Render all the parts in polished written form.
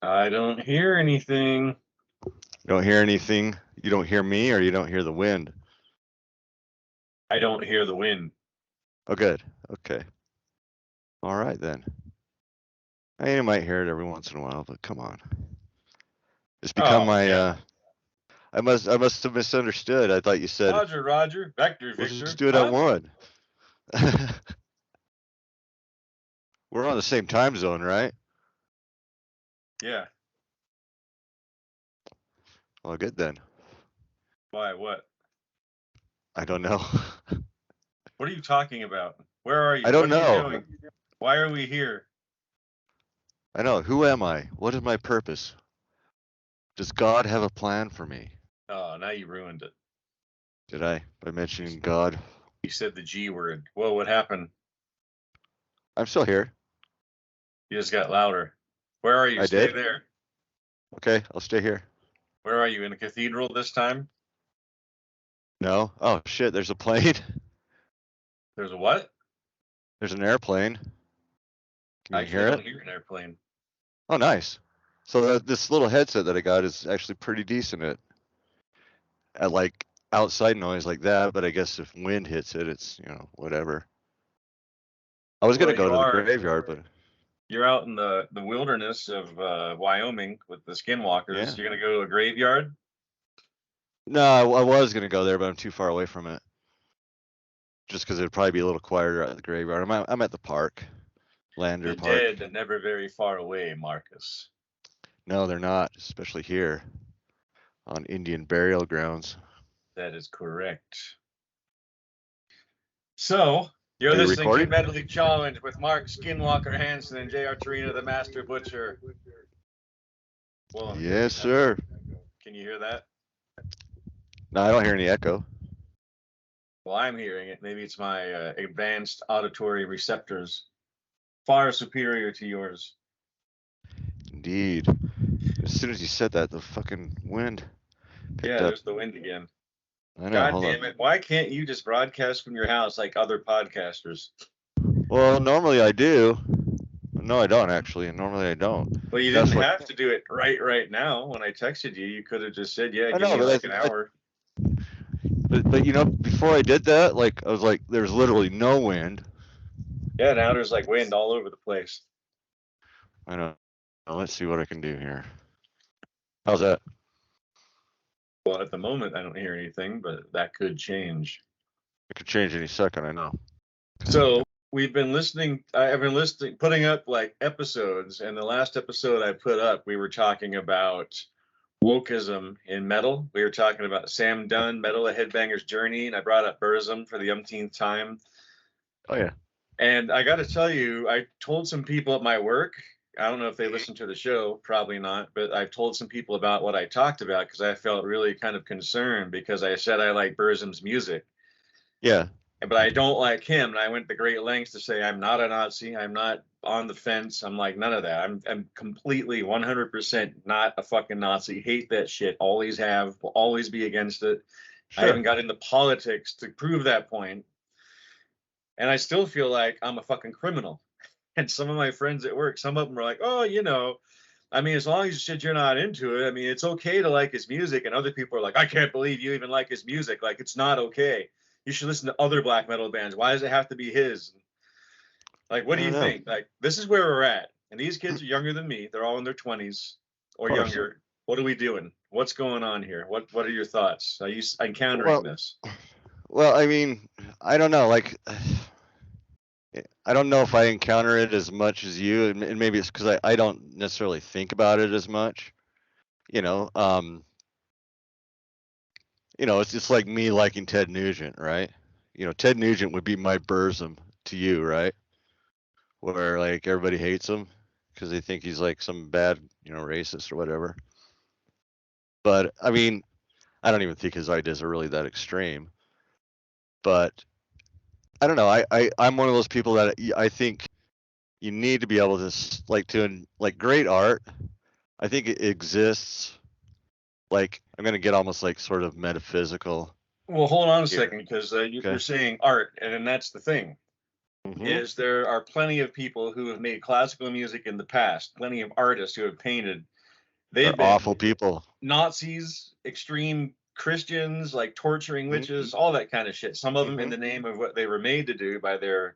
I don't hear anything. You don't hear anything? You don't hear me, or you don't hear the wind? I don't hear the wind. Oh, good. Okay. All right, then. I mean, you might hear it every once in a while, but come on. It's become I must have misunderstood. I thought you said Roger, Vector, Victor. Let's just do it at one. We're on the same time zone, right? Yeah. Well, good then. Why? What? I don't know. What are you talking about? Where are you? I don't what know. Are you doing? Why are we here? I know. Who am I? What is my purpose? Does God have a plan for me? Oh, now you ruined it. Did I? By mentioning God? You said the G word. Whoa, what happened? I'm still here. You just got louder. Where are you? Stay there. Okay, I'll stay here. Where are you? In a cathedral this time? No. Oh, shit, there's a plane. There's a what? There's an airplane. Can you hear it? I don't hear an airplane. Oh, nice. So this little headset that I got is actually pretty decent at like outside noise like that, but I guess if wind hits it, it's, whatever. I was going to go to the graveyard, but... You're out in the wilderness of Wyoming with the skinwalkers. Yeah. You're going to go to a graveyard? No, I was going to go there, but I'm too far away from it. Just because it would probably be a little quieter at the graveyard. I'm at the park. Lander Park. The dead are never very far away, Marcus. No, they're not, especially here on Indian burial grounds. That is correct. So, you're listening to Medley Challenge with Marc Skinwalker Hansen and J.R. Torino, the Master Butcher. Well, yes, sir. Can you hear that? No, I don't hear any echo. Well, I'm hearing it. Maybe it's my advanced auditory receptors. Far superior to yours. Indeed. As soon as you said that, the fucking wind picked up. There's the wind again. I know. God damn it. Why can't you just broadcast from your house like other podcasters? Well, normally I do. No, I don't, actually. Normally I don't. Well, you didn't have to do it right now. When I texted you, you could have just said, give me like an hour. But before I did that, I was like, there's literally no wind. Yeah, now there's like wind all over the place. I know. Well, let's see what I can do here. How's that? Well, at the moment, I don't hear anything, but that could change. It could change any second, I know. So I've been putting up like episodes, and the last episode I put up, we were talking about wokeism in metal. We were talking about Sam Dunn, Metal: A Headbanger's Journey, and I brought up Burzum for the umpteenth time. Oh, yeah. And I got to tell you, I told some people at my work, I don't know if they listened to the show, probably not, but I've told some people about what I talked about because I felt really kind of concerned because I said I like Burzum's music. Yeah. But I don't like him, and I went to great lengths to say I'm not a Nazi, I'm not on the fence, I'm like none of that. I'm completely 100% not a fucking Nazi. Hate that shit. Always have. Will always be against it. Sure. I haven't got into politics to prove that point. And I still feel like I'm a fucking criminal. And some of my friends at work, some of them are like, oh, I mean, as long as you said you're not into it, I mean, it's okay to like his music. And other people are like, I can't believe you even like his music. Like, it's not okay. You should listen to other black metal bands. Why does it have to be his? Like, what do you think? Like, this is where we're at. And these kids are younger than me. They're all in their 20s or younger. What are we doing? What's going on here? What are your thoughts? Are you encountering this? Well, I mean, I don't know. Like, I don't know if I encounter it as much as you, and maybe it's because I don't necessarily think about it as much. It's just like me liking Ted Nugent, right? Ted Nugent would be my Burzum to you, right? Where like everybody hates him because they think he's like some bad, racist or whatever. But I mean, I don't even think his ideas are really that extreme. But I don't know. I'm one of those people that I think you need to be able to great art. I think it exists. Like, I'm going to get almost like sort of metaphysical. Well, hold on a here. second, because you're Okay. saying art, and that's the thing. Hmm. Is there are plenty of people who have made classical music in the past, plenty of artists who have painted. They're They've awful been people. Nazis, extreme Christians, like torturing Hmm. witches, all that kind of shit. Some of them in Hmm. the name of what they were made to do by their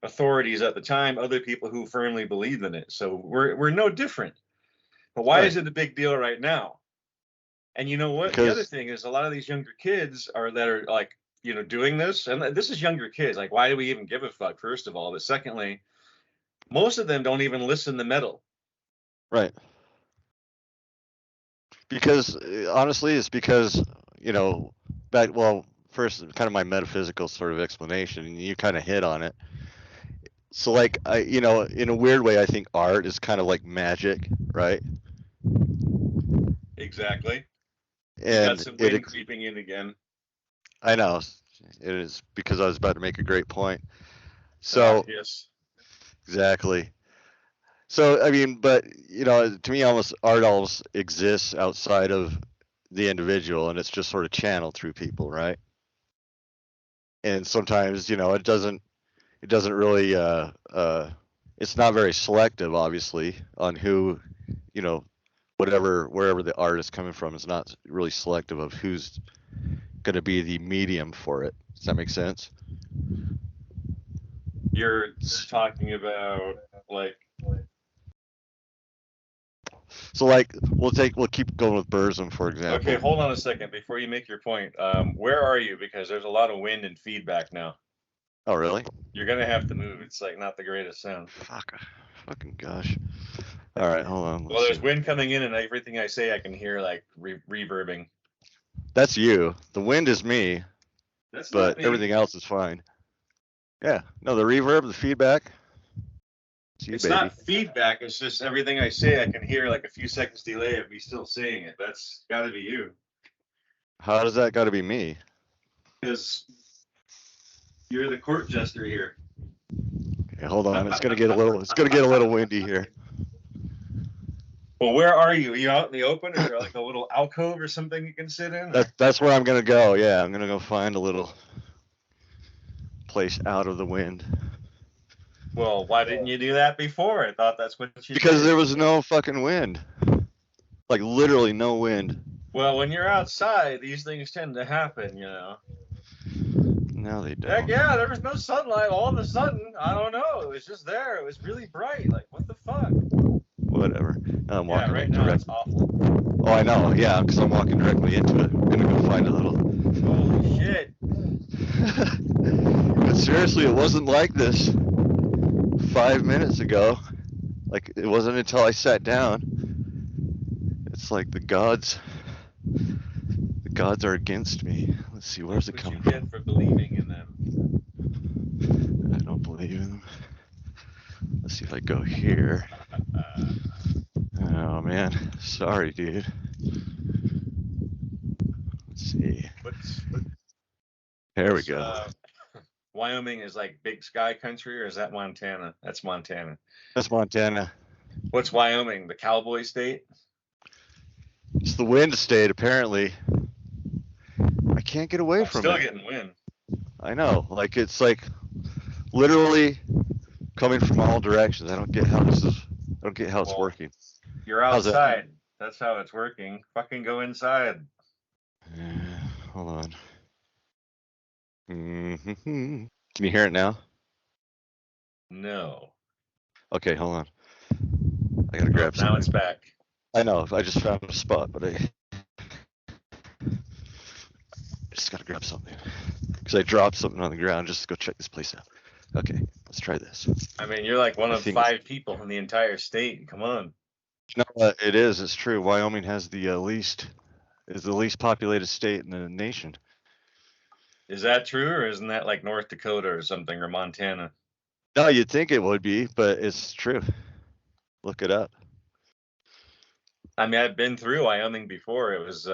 authorities at the time, other people who firmly believed in it. So we're no different. But why Right. is it a big deal right now? And you know what? The other Because thing is a lot of these younger kids are that are like, doing this, and this is younger kids. Like, why do we even give a fuck, first of all? But secondly, most of them don't even listen to metal. right. Because honestly, it's because back well, first kind of my metaphysical sort of explanation, and you kind of hit on it. So like in a weird way, I think art is kind of like magic, right? Exactly. You got And some wind creeping in again. I know it is because I was about to make a great point. So Yes. exactly. So I mean, but to me, almost art almost exists outside of the individual, and it's just sort of channeled through people, right? And sometimes, it doesn't really, it's not very selective, obviously, on who, you know, wherever the art is coming from. It's not really selective of who's going to be the medium for it. Does that make sense? You're talking about, like, So like we'll keep going with Burzum, for okay, example. hold on a second before you make your point. Where are you? Because there's a lot of wind and feedback now. Oh, really? You're gonna have to move. It's like not the greatest sound. Fuck. Fucking gosh. All right, hold on. Well, Let's see. there's wind coming in, and everything I say I can hear like reverbing. That's you. The wind is me, That's not but me. everything else is fine. Yeah. No, the reverb, the feedback. It's you, It's baby. not feedback. It's just everything I say I can hear like a few seconds delay of me still saying it. That's got to be you, How does that got to be me? because you're the court jester here. Okay, hold on. It's gonna get a little. It's gonna get a little windy here. Well, where are you? Are you out in the open? Is there like a little alcove or something you can sit in? Or? That's where I'm gonna go. Yeah, I'm gonna go find a little place out of the wind. Well, why didn't you do that before? I thought that's what you Because did. there was no fucking wind. Like literally no wind. Well, when you're outside, these things tend to happen. No, they Heck don't. yeah, there was no sunlight. All of a sudden, I don't know. It was just there. It was really bright. Like, what the fuck? Whatever. I'm Yeah, walking right like now it's direct. awful. Oh, I know. Yeah, because I'm walking directly into it. I'm gonna go find a little. Holy shit. But seriously, it wasn't like this 5 minutes ago. Like it wasn't until I sat down. It's like the gods are against me. Let's see, where's That's it what you coming get from? for believing in them. I don't believe in them. Let's see if I go here. Oh man, sorry, dude. Let's see. What's There we what's go. Wyoming is like big sky country, or is that Montana? That's Montana. That's Montana. What's Wyoming? The cowboy state? It's the wind state, apparently. I can't get away I'm from still it. getting wind. I know. Like it's like literally coming from all directions. I don't get how this is. I don't get how it's Well, working. you're How's that? outside. That's how it's working. Fucking go inside. Hold on. Mm-hmm. Can you hear it now? No. Okay, hold on. I gotta Oh, grab now something. it's back. I know. I just found a spot, but I just gotta grab something because I dropped something on the ground just to go check this place out. Okay, let's try this. I mean, you're like one I of think it's 5 people in the entire state. Come on. no, it is. It's true. Wyoming has the least populated state in the nation. Is that true, or isn't that like North Dakota or something, or Montana? No, you'd think it would be, but it's true. Look it up. I mean, I've been through Wyoming before. It was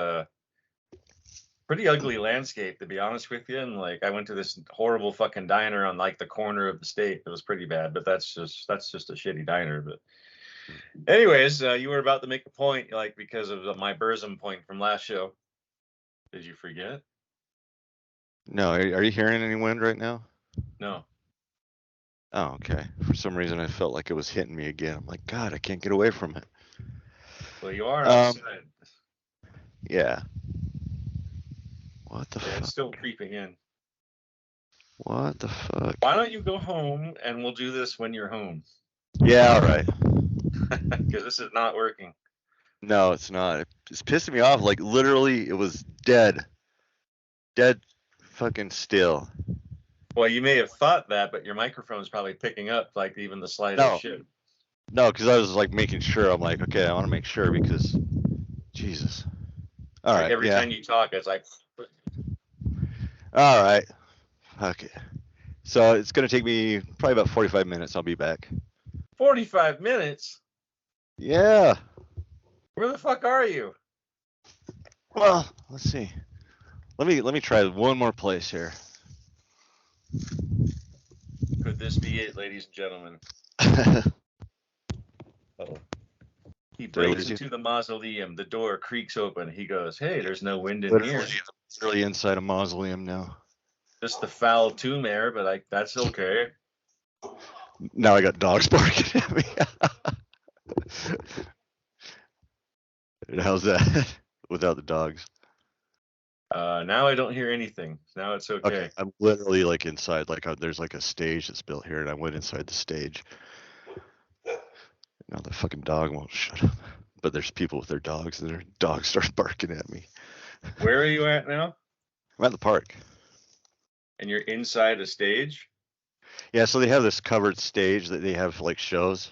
pretty ugly landscape, to be honest with you. And like, I went to this horrible fucking diner on like the corner of the state. It was pretty bad, but that's just a shitty diner. But anyways, you were about to make a point, like because of my Burzum point from last show. Did you forget? No, are you hearing any wind right now? No. Oh, okay. For some reason, I felt like it was hitting me again. I'm like, God, I can't get away from it. Well, you are Um, outside. yeah. What the Yeah, it's fuck? still creeping in. What the fuck? Why don't you go home and we'll do this when you're home? Yeah, all right. Because this is not working. No, it's not. It's pissing me off. Like, literally, it was dead. Dead fucking still. Well, you may have thought that, but your microphone's probably picking up like even the slightest No. shit. No, because I was like making sure. I'm like, okay, I want to make sure because, Jesus. All Like right, every yeah. time you talk, it's like. All right. Okay. So it's gonna take me probably about 45 minutes. I'll be back. 45 minutes? Yeah. Where the fuck are you? Well, let's see. Let me try one more place here. Could this be it, ladies and gentlemen? Oh. He breaks into the mausoleum. The door creaks open. He goes, "Hey, there's no wind in here." It's really inside a mausoleum now. Just the foul tomb air, but that's okay. Now I got dogs barking at me. How's that? Without the dogs. Now I don't hear anything. Now it's okay. Okay, I'm literally like inside. Like there's like a stage that's built here, and I went inside the stage. Now the fucking dog won't shut up. But there's people with their dogs, and their dogs start barking at me. Where are you at now? I'm at the park. And you're inside a stage? Yeah, so they have this covered stage that they have like shows.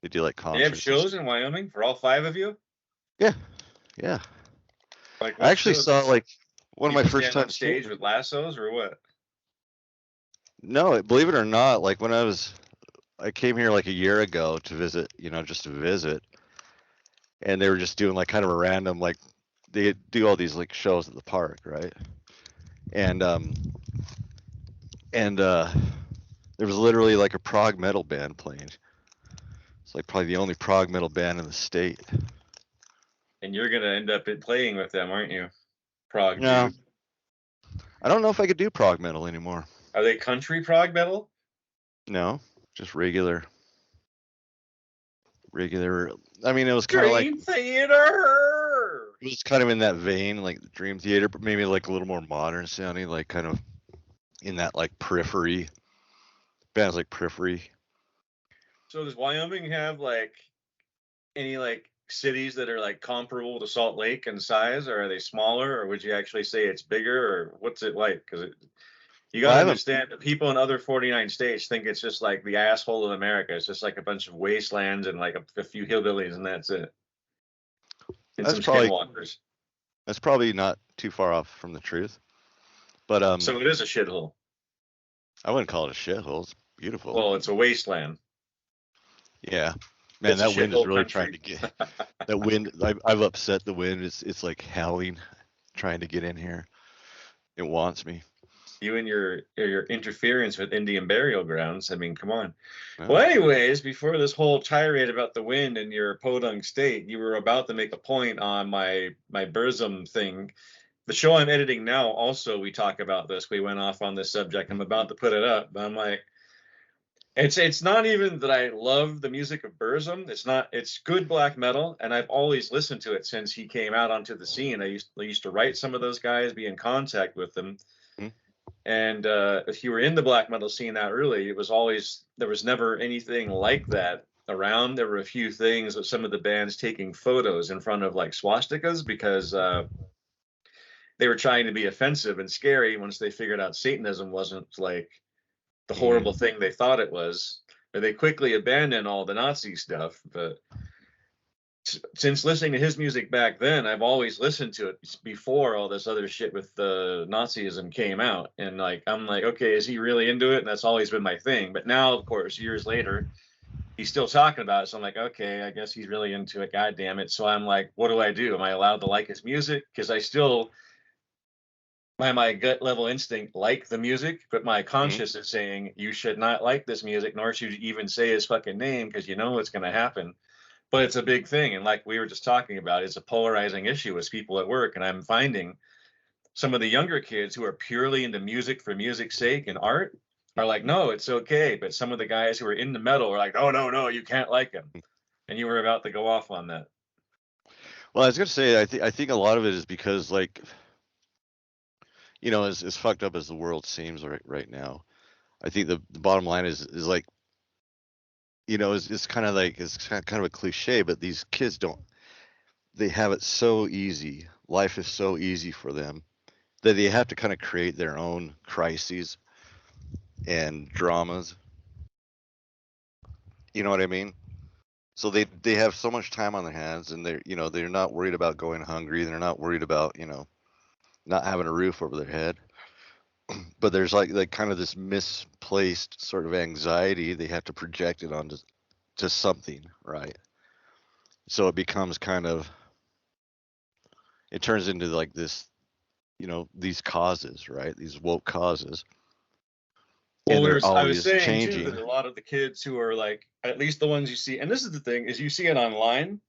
They do like concerts. They have shows in Wyoming for all 5 of you? Yeah, yeah. Like I actually saw like one of my first time times stage with lassos or what? No, believe it or not, like when I came here like a year ago to visit, just to visit, and they were just doing like kind of a random like they do all these like shows at the park, right? And there was literally like a prog metal band playing. It's like probably the only prog metal band in the state. And you're gonna end up playing with them, aren't you? Prog No. dude. I don't know if I could do prog metal anymore. Are they country prog metal? No, just regular. I mean, it was kind of like Dream Theater. It was kind of in that vein, like the Dream Theater, but maybe like a little more modern sounding, like kind of in that like periphery. Bands like periphery. So does Wyoming have like any like cities that are like comparable to Salt Lake in size, or are they smaller, or would you actually say it's bigger, or what's it like? Because you got to understand that people in other 49 states think it's just like the asshole of America. It's just like a bunch of wastelands and like a few hillbillies, and that's it. And some skinwalkers. That's probably not too far off from the truth. But so it is a shithole. I wouldn't call it a shithole. It's beautiful. Well, it's a wasteland. Yeah. Man, that wind is really trying to get that wind. I've upset the wind. It's like howling, trying to get in here. It wants me. You and your interference with Indian burial grounds. I mean, come on. Oh. Well, anyways, before this whole tirade about the wind in your podunk state, you were about to make a point on my Burzum thing. The show I'm editing now, also, we talk about this. We went off on this subject. I'm about to put it up, but I'm like, it's not even that I love the music of Burzum. It's good black metal, and I've always listened to it since he came out onto the scene. I used to write some of those guys, be in contact with them. And if you were in the black metal scene that early, there was never anything like that around. There were a few things of some of the bands taking photos in front of like swastikas because they were trying to be offensive and scary once they figured out Satanism wasn't like the horrible thing they thought it was. They quickly abandoned all the Nazi stuff, but since listening to his music back then, I've always listened to it before all this other shit with the Nazism came out. And like, I'm like, okay, is he really into it? And that's always been my thing. But now, of course, years later, he's still talking about it. So I'm like, okay, I guess he's really into it. God damn it. So I'm like, what do? Am I allowed to like his music? Because I still, by my gut level instinct, like the music, but my conscience is saying you should not like this music, nor should you even say his fucking name, because you know what's going to happen. But it's a big thing. And like we were just talking about, it's a polarizing issue with people at work. And I'm finding some of the younger kids who are purely into music for music's sake and art are like, no, it's okay. But some of the guys who are into metal are like, oh, no, you can't like him. And you were about to go off on that. Well, I was gonna say, I think a lot of it is because, like, you know, as fucked up as the world seems right now, I think the bottom line is like, you know, it's kind of like, it's kind of a cliche, but these kids they have it so easy. Life is so easy for them that they have to kind of create their own crises and dramas. You know what I mean? So they have so much time on their hands, and they're not worried about going hungry. They're not worried about, you know, not having a roof over their head. But there's like kind of this misplaced sort of anxiety they have to project it onto to something, right? So it becomes kind of, it turns into like this, you know, these causes, right? These woke causes. Well, And they're I was always saying too changing. that a lot of the kids who are like, at least the ones you see, and this is the thing, is you see it online.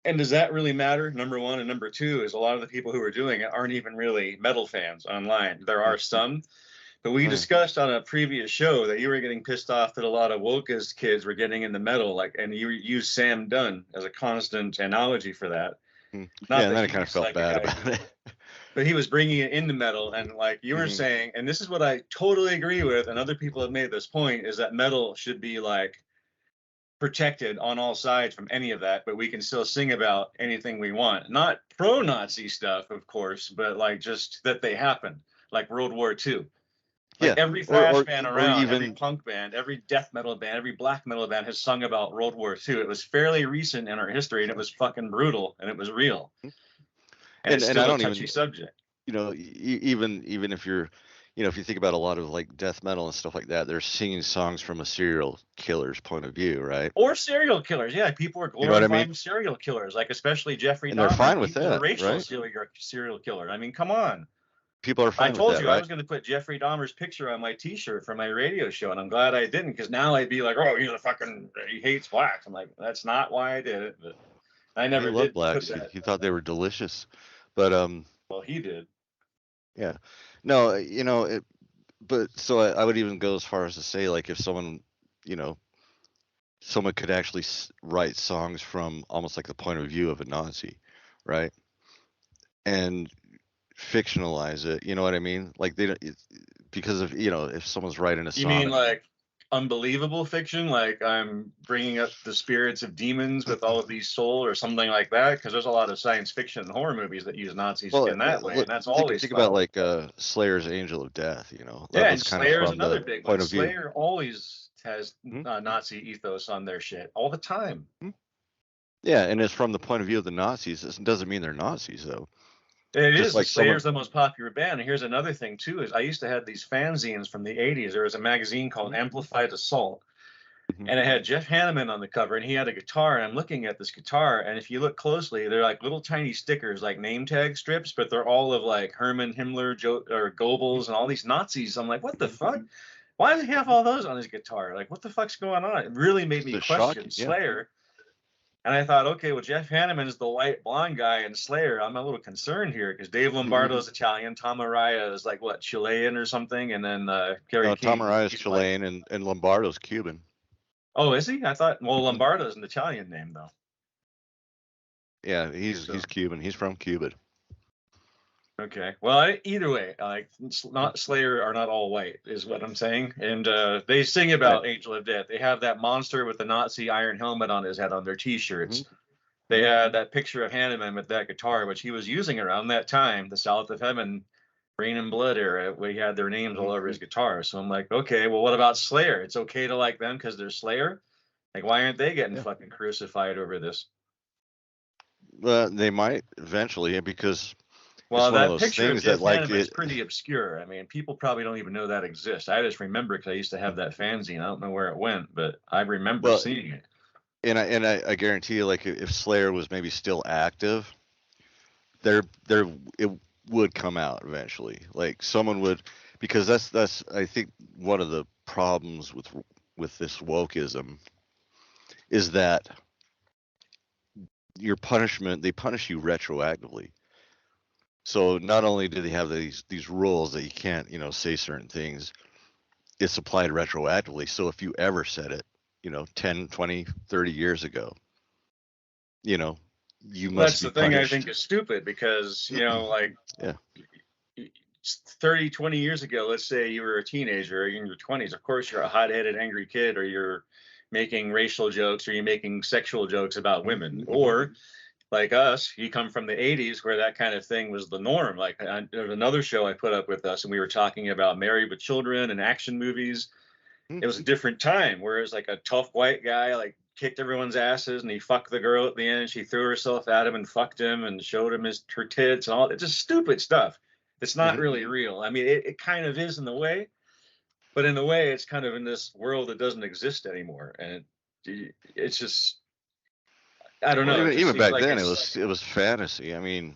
And does that really matter? Number one. And number two is a lot of the people who are doing it aren't even really metal fans online. There are some, but we discussed on a previous show that you were getting pissed off that a lot of wokeist kids were getting into metal, like, and you used Sam Dunn as a constant analogy for that. Yeah, Not and that then I kind of he's felt like a bad guy about who, it. but he was bringing it into metal, and like you were saying, and this is what I totally agree with, and other people have made this point, is that metal should be like protected on all sides from any of that, but we can still sing about anything we want. Not pro-Nazi stuff, of course, but like just that they happen, like World War II. Like Yeah, every thrash band or around, every even, punk band, every death metal band, every black metal band has sung about World War II. It was fairly recent in our history, and it was fucking brutal, and it was real. And it's and I still a don't touchy even, subject. you know, even if you're, you know, if you think about a lot of like death metal and stuff like that, they're singing songs from a serial killer's point of view, right? Or serial killers. Yeah, people are You know what I mean? glorifying serial killers, like especially Jeffrey And they're Dahmer. fine with He was a that, racial right? serial killer. I mean, come on. People are I fine with told that, you I right? was going to put Jeffrey Dahmer's picture on my T-shirt for my radio show, and I'm glad I didn't, because now I'd be like, "Oh, he's a fucking, he hates blacks." I'm like, that's not why I did it, but I He never loved did put blacks. that. He thought they were delicious, but Well, he did. yeah, no, you know, but so I would even go as far as to say, like, if someone, you know, someone could actually write songs from almost like the point of view of a Nazi, right? And fictionalize it, you know what I mean? Like they don't, because of, you know, if someone's writing a You mean sonnet. like unbelievable fiction, like I'm bringing up the spirits of demons with all of these soul or something like that? Because there's a lot of science fiction and horror movies that use Nazis Well, in that way, and that's always think about fun. like Slayer's Angel of Death, you know, that Yeah, was and kind of Slayer is from another the big one. point of view. Slayer always has Hmm? Nazi ethos on their shit all the time. Yeah, and it's from the point of view of the Nazis. It doesn't mean they're Nazis though. It Just is. The like someone. Slayer's the most popular band. And here's another thing too: is I used to have these fanzines from the '80s. There was a magazine called Amplified Assault, Mhm. and it had Jeff Hanneman on the cover, and he had a guitar. And I'm looking at this guitar, and if you look closely, they're like little tiny stickers, like name tag strips, but they're all of like Herman Himmler, or Goebbels, and all these Nazis. I'm like, what the fuck? Why does he have all those on his guitar? Like, what the fuck's going on? It really made me It's question shocking, yeah. Slayer. And I thought, okay, well, Jeff Hanneman is the white blonde guy in Slayer. I'm a little concerned here because Dave Lombardo is Italian, Tom Araya is like what, Chilean or something, and then Gary No, Tom King, Araya is he's white. Chilean and Lombardo's Cuban. Oh, is he? I thought, well, Lombardo is an Italian name though. Yeah, he's So Cuban. He's from Cuba. okay, well, either way, like not Slayer are not all white, is what I'm saying. And they sing Right. about Angel of Death. They have that monster with the Nazi iron helmet on his head on their T-shirts. Mm-hmm. They had that picture of Hanneman with that guitar, which he was using around that time, the South of Heaven, Rain and Blood era, where he had their names all over his guitar. So I'm like, okay, well, what about Slayer? It's okay to like them because they're Slayer? Like, why aren't they getting fucking crucified over this? They might eventually, because it's Well, one of that those picture of things that Jeff like Hanneman it. is pretty obscure. I mean, people probably don't even know that exists. I just remember because I used to have that fanzine. I don't know where it went, but I remember Well, seeing it. and I guarantee you, like if Slayer was maybe still active, there it would come out eventually. Like someone would, because that's I think one of the problems with this wokeism is that your punishment, they punish you retroactively. So not only do they have these rules that you can't, you know, say certain things, it's applied retroactively. So if you ever said it, you know, 10, 20, 30 years ago, you know, you Well, must that's be the thing I think punished. is stupid because, you know, like Yeah. 30, 20 years ago, let's say you were a teenager or in your 20s, of course you're a hot-headed, angry kid, or you're making racial jokes or you're making sexual jokes about women. Mm-hmm. Or like us, you come from the 80s where that kind of thing was the norm. Like there was another show I put up with us, and we were talking about Married with Children and action movies. It was a different time, whereas like a tough white guy like kicked everyone's asses and he fucked the girl at the end. She threw herself at him and fucked him and showed him her tits and all. It's just stupid stuff. It's not Mm-hmm. really real. I mean, it kind of is in the way, but in a way, it's kind of in this world that doesn't exist anymore. And it's just, I don't Well, know. It just even seems back like then, it's, it was fantasy. I mean,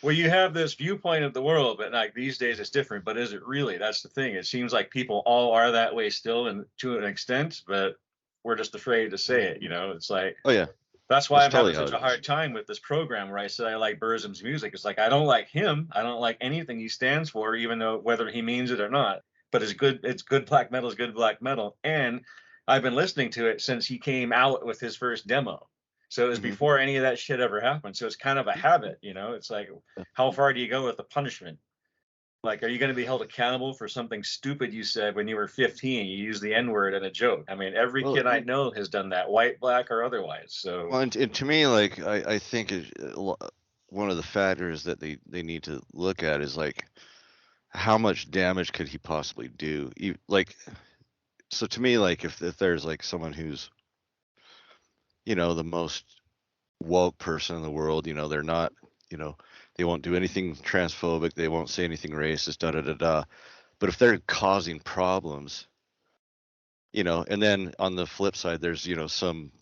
well, you have this viewpoint of the world, but like these days it's different. But is it really? That's the thing. It seems like people all are that way still, and to an extent, but we're just afraid to say it. You know, it's like oh yeah, that's why that's I'm having totally how such it a is. hard time with this program where I said I like Burzum's music. It's like I don't like him. I don't like anything he stands for, even though whether he means it or not. But it's good. It's good black metal. Is good black metal, and I've been listening to it since he came out with his first demo. So it was Mm-hmm. before any of that shit ever happened. So it's kind of a habit, you know. It's like, how far do you go with the punishment? Like, are you going to be held accountable for something stupid you said when you were 15? You used the N word in a joke. I mean, every Well, kid I know has done that, white, black, or otherwise. So well, and to me, like I think one of the factors that they need to look at is like how much damage could he possibly do? Like, so to me, like if there's like someone who's, you know, the most woke person in the world, you know, they're not, you know, they won't do anything transphobic, they won't say anything racist, da da da da. But if they're causing problems, you know, and then on the flip side, there's, you know, some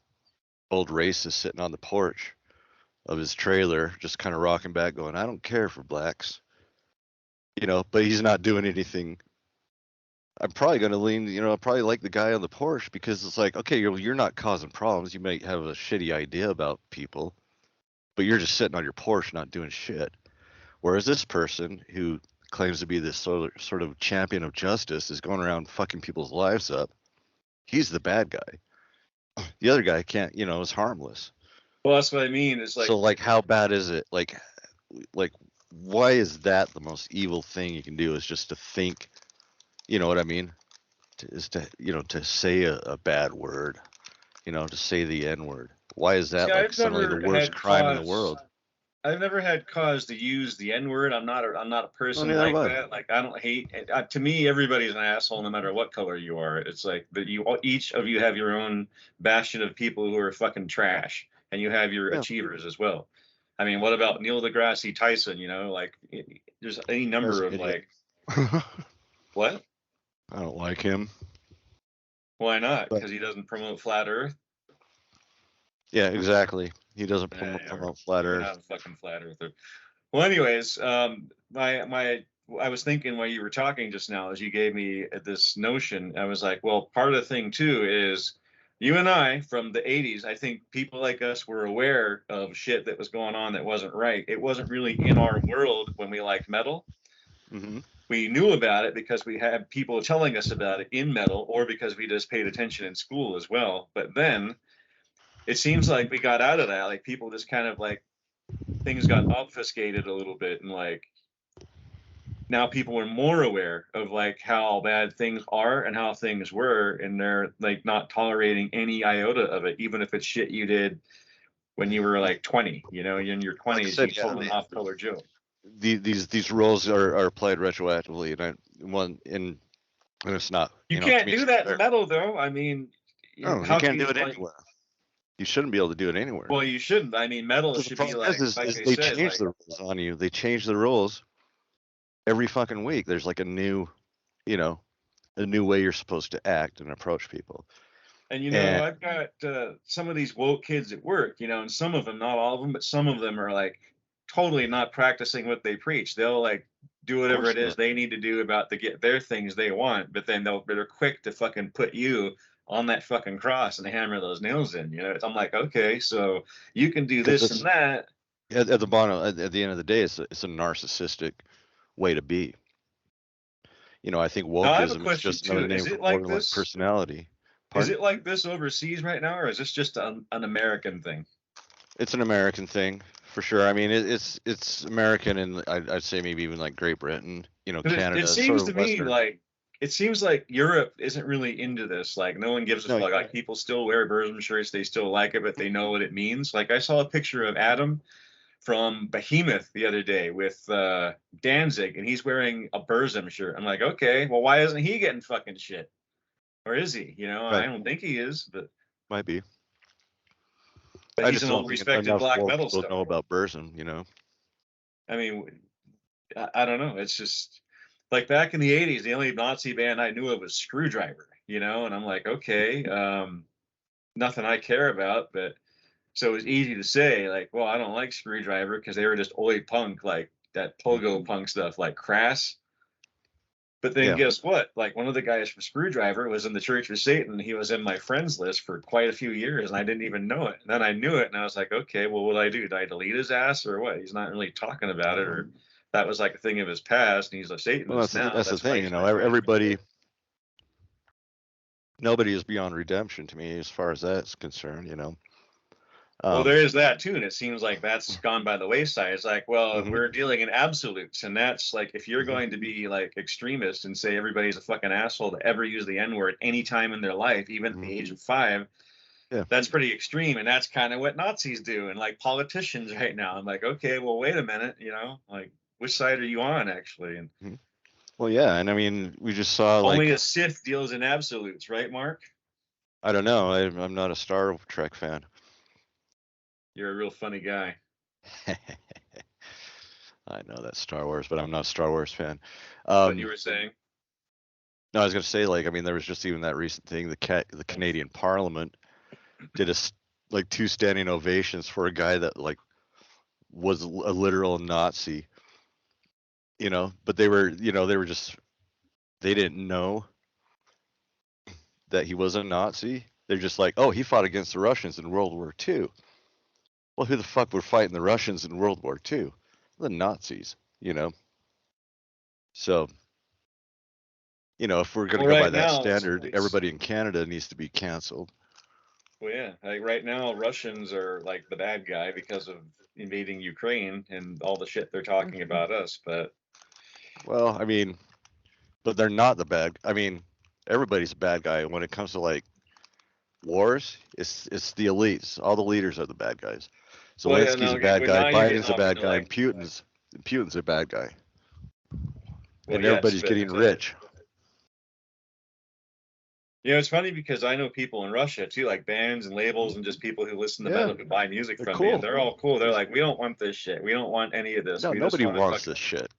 old racist sitting on the porch of his trailer, just kind of rocking back, going, I don't care for blacks, you know, but he's not doing anything. I'm probably going to lean, you know, I probably like the guy on the porch because it's like, okay, you're not causing problems. You might have a shitty idea about people, but you're just sitting on your porch not doing shit. Whereas this person who claims to be this sort of champion of justice is going around fucking people's lives up. He's the bad guy. The other guy can't, you know, is harmless. well, that's what I mean. It's like, So like, how bad is it? Like, why is that the most evil thing you can do? Is just to think, you know what I mean? Is to, you know, to say a bad word, you know, to say the N word. Why is see, that like suddenly the worst crime in the world? I've never had cause to use the N word. I'm not a Well, person neither have like I. that. Like I don't hate. To me, everybody's an asshole, no matter what color you are. It's like that you each of you have your own bastion of people who are fucking trash, and you have your Yeah, achievers as well. I mean, what about Neil deGrasse Tyson? You know, like there's any that's number an of idiot. like what? I don't like him. Why not? But Because he doesn't promote flat Earth. yeah, exactly. He doesn't Yeah, promote flat you're not Earth. a fucking flat earther. Well, anyways, my I was thinking while you were talking just now, as you gave me this notion, I was like, well, part of the thing too is you and I from the 80s, I think people like us were aware of shit that was going on that wasn't right. It wasn't really in our world when we liked metal. Hmm. We knew about it because we had people telling us about it in metal or because we just paid attention in school as well. But then it seems like we got out of that. Like people just kind of like things got obfuscated a little bit and like now people are more aware of like how bad things are and how things were and they're like not tolerating any iota of it even if it's shit you did when you were like 20, you know, in your Like I 20s you said, yeah, told an off-color joke. these rules are applied retroactively, and and it's not, You you know, to can't me it's do not that in fair. metal though. I mean, No, you how can can't do you it like, anywhere. You shouldn't be able to do it anywhere. well, you shouldn't. I mean, metal Because the should be problem is like I they said, change like, the rules on you. They change the rules every fucking week. There's like a new, you know, a new way you're supposed to act and approach people. and you know, And I've got some of these woke kids at work, you know, and some of them, not all of them, but some of them are like totally not practicing what they preach. They'll like do of whatever course it is not. they need to do about to get their things they want, but then they're quick to fucking put you on that fucking cross and hammer those nails in. You know, I'm like, okay, so you can do Because this and it's that. at the bottom, at the end of the day, it's a narcissistic way to be. I think Now I have a wokeism is question just another too. name Is for it like borderline this? personality. Is Pardon? it like this overseas right now, or is this just an American thing? It's an American thing for sure. I mean, it's American, and I'd say maybe even like Great Britain, 'Cause it Canada, sort seems of to me Western. like it seems like Europe isn't really into this. Like no one gives a No, fuck. Like people still wear Burzum shirts, they still like it, but they know what it means. Like I saw a picture of Adam from Behemoth the other day with Danzig, and he's wearing a Burzum shirt. I'm like, okay, well, why isn't he getting fucking shit? Or is he? I right, don't think he is, might be. but I he's just an don't old think respected enough black more metal people know star. about Burzum. I mean, I don't know. It's just like back in the 80s, the only Nazi band I knew of was Screwdriver, and I'm like, okay, nothing I care about, but so it was easy to say, like, well, I don't like Screwdriver because they were just oi punk, like that pogo punk stuff, like Crass. But then Yeah. guess what? Like one of the guys from Screwdriver was in the Church of Satan. He was in my friends list for quite a few years, and I didn't even know it. And then I knew it, and I was like, okay, well, what do I do? Did I delete his ass or what? He's not really talking about it, or that was like a thing of his past, and he's a Well, Satanist now. that's the That's why thing. he's my friend. Everybody, nobody is beyond redemption to me as far as that's concerned. Well, Um, there is that too, and it seems like that's gone by the wayside. It's like, well, hmm we're dealing in absolutes, and that's like if you're hmm going to be like extremist and say everybody's a fucking asshole to ever use the N word any time in their life, even at hmm the age of 5, yeah. that's pretty extreme, and that's kind of what Nazis do, and like politicians right now. I'm like, okay, well, wait a minute, like which side are you on actually? And Mhm. Well, yeah, and I mean, we just saw only like a Sith deals in absolutes, right, Mark? I don't know. I'm not a Star Trek fan. You're a real funny guy. I know that's Star Wars, but I'm not a Star Wars fan. But you Um, were saying, no, I was gonna say like I mean there was just even that recent thing the Canadian Parliament did like 2 standing ovations for a guy that like was a literal Nazi. But they were just they didn't know that he was a Nazi. They're just like, oh, he fought against the Russians in World War II. Well, who the fuck were fighting the Russians in World War II? The Nazis. So, if we're going well, to go by right that now standard, it's everybody in Canada needs to be canceled. well, yeah, like right now Russians are like the bad guy because of invading Ukraine and all the shit they're talking about us. But Well, I mean, but they're not the bad. I mean, everybody's a bad guy when it comes to like wars. It's the elites. All the leaders are the bad guys. well, yeah, Zelensky's no, a okay, bad but guy. now you're getting Biden's a off bad into guy, and like, Putin's a bad guy. well, And yes, everybody's but getting rich. it's funny because I know people in Russia too, like bands and labels Mhm. and just people who listen to Yeah, metal who buy music they're from me, and cool. they're all cool. They're like, we don't want this shit. We don't want any of this. No, We just nobody want to wants fucking. this shit.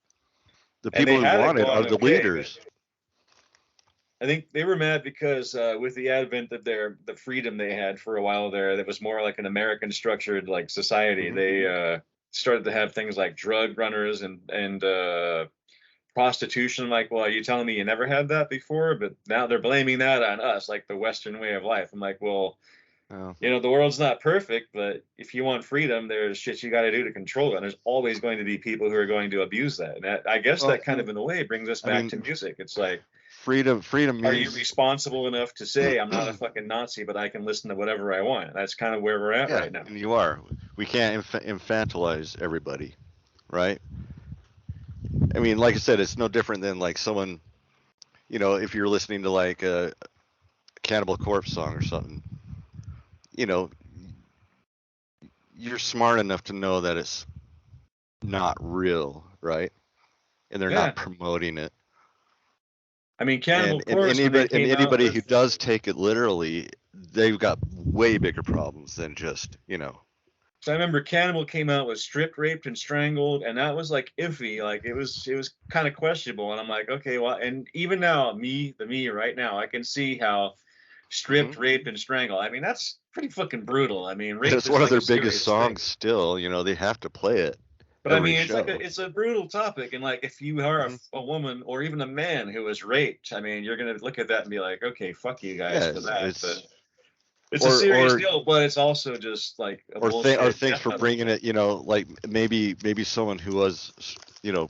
The And people they who had it want it are going the okay, but leaders. I think they were mad because with the advent of the freedom they had for a while there, that was more like an American structured like society. hmm They started to have things like drug runners and prostitution. Like, well, are you telling me you never had that before? But now they're blaming that on us, like the Western way of life. I'm like, well, Oh, the world's not perfect, but if you want freedom, there's shit you got to do to control it. And there's always going to be people who are going to abuse that. And I guess well, that kind of, in a way, brings us I back mean, to music. It's like, freedom are you means responsible enough to say I'm not a fucking Nazi, but I can listen to whatever I want? That's kind of where we're at yeah, right now. and you are. We can't infantilize everybody, right? I mean, like I said, it's no different than like someone, if you're listening to like a Cannibal Corpse song or something, you know, you're smart enough to know that it's not real, right? And they're Yeah. not promoting it. I mean, And Cannibal and Corpse, when they anybody and came out anybody who with, does take it literally, they've got way bigger problems than just. so I remember Cannibal came out with stripped, raped, and strangled, and that was like iffy. Like it was kind of questionable. And I'm like, okay, well, and even now, me right now, I can see how hmm stripped, raped, and strangled. I mean, that's pretty fucking brutal. I mean, And rape it's is one of like a their biggest serious thing. songs still. They have to play it But I every mean, it's like show. it's a brutal topic, and like if you are hmm a woman or even a man who was raped, I mean, you're gonna look at that and be like, okay, fuck you guys Yeah, for that. But It's a serious or deal, but it's also just like a or bullshit thanks death for metal bringing thing. it, like maybe someone who was, you know,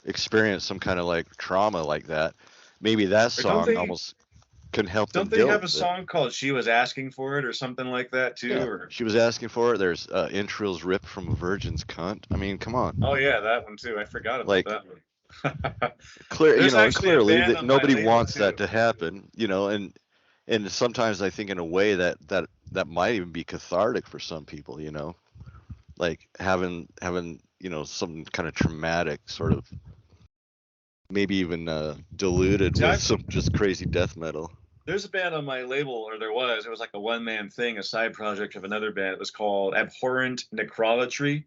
experienced some kind of like trauma like that, maybe that Or don't song they almost can help them don't they deal have a with it. song called "She Was Asking for It" or something like that too? Yeah, Or she was asking for it. There's entrails ripped from a virgin's cunt. I mean, come on. oh yeah, that one too. I forgot about Like that one. There's and actually a clearly band that on my nobody label wants too. that to happen, and sometimes I think in a way that might even be cathartic for some people, like having some kind of traumatic sort of, maybe even diluted See, with some just crazy death metal. there's a band on my label, or there was. It was like a one-man thing, a side project of another band. It was called Abhorrent Necrolatry,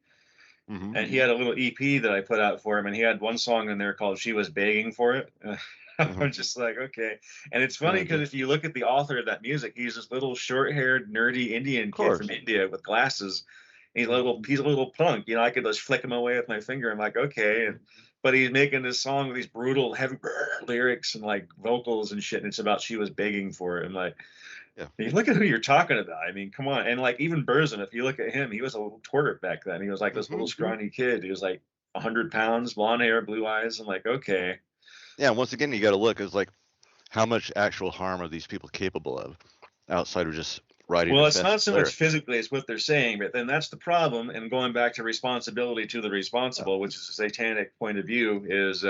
Hmm. and he had a little EP that I put out for him, and he had one song in there called "She Was Begging for It." Hmm. I'm just like, okay. And it's funny Yeah, because of if you look at the author of that music, he's this little short-haired, nerdy Indian kid from course. India with glasses. He's a little punk. I could just flick him away with my finger. I'm like, okay. But he's making this song with these brutal, heavy lyrics and like vocals and shit. And it's about she was begging for it. And like, Yeah. you look at who you're talking about. I mean, come on. And like even Burzum, if you look at him, he was a little twerp back then. He was like this little Hmm. scrawny kid. He was like 100 pounds, blonde hair, blue eyes. I'm like, okay. Yeah. Once again, you got to look. It's like, how much actual harm are these people capable of outside of just writing Well, it's not offensive so much lyrics? physically as what they're saying, but then that's the problem. And going back to responsibility to the Yeah. responsible, which is a satanic point of view, is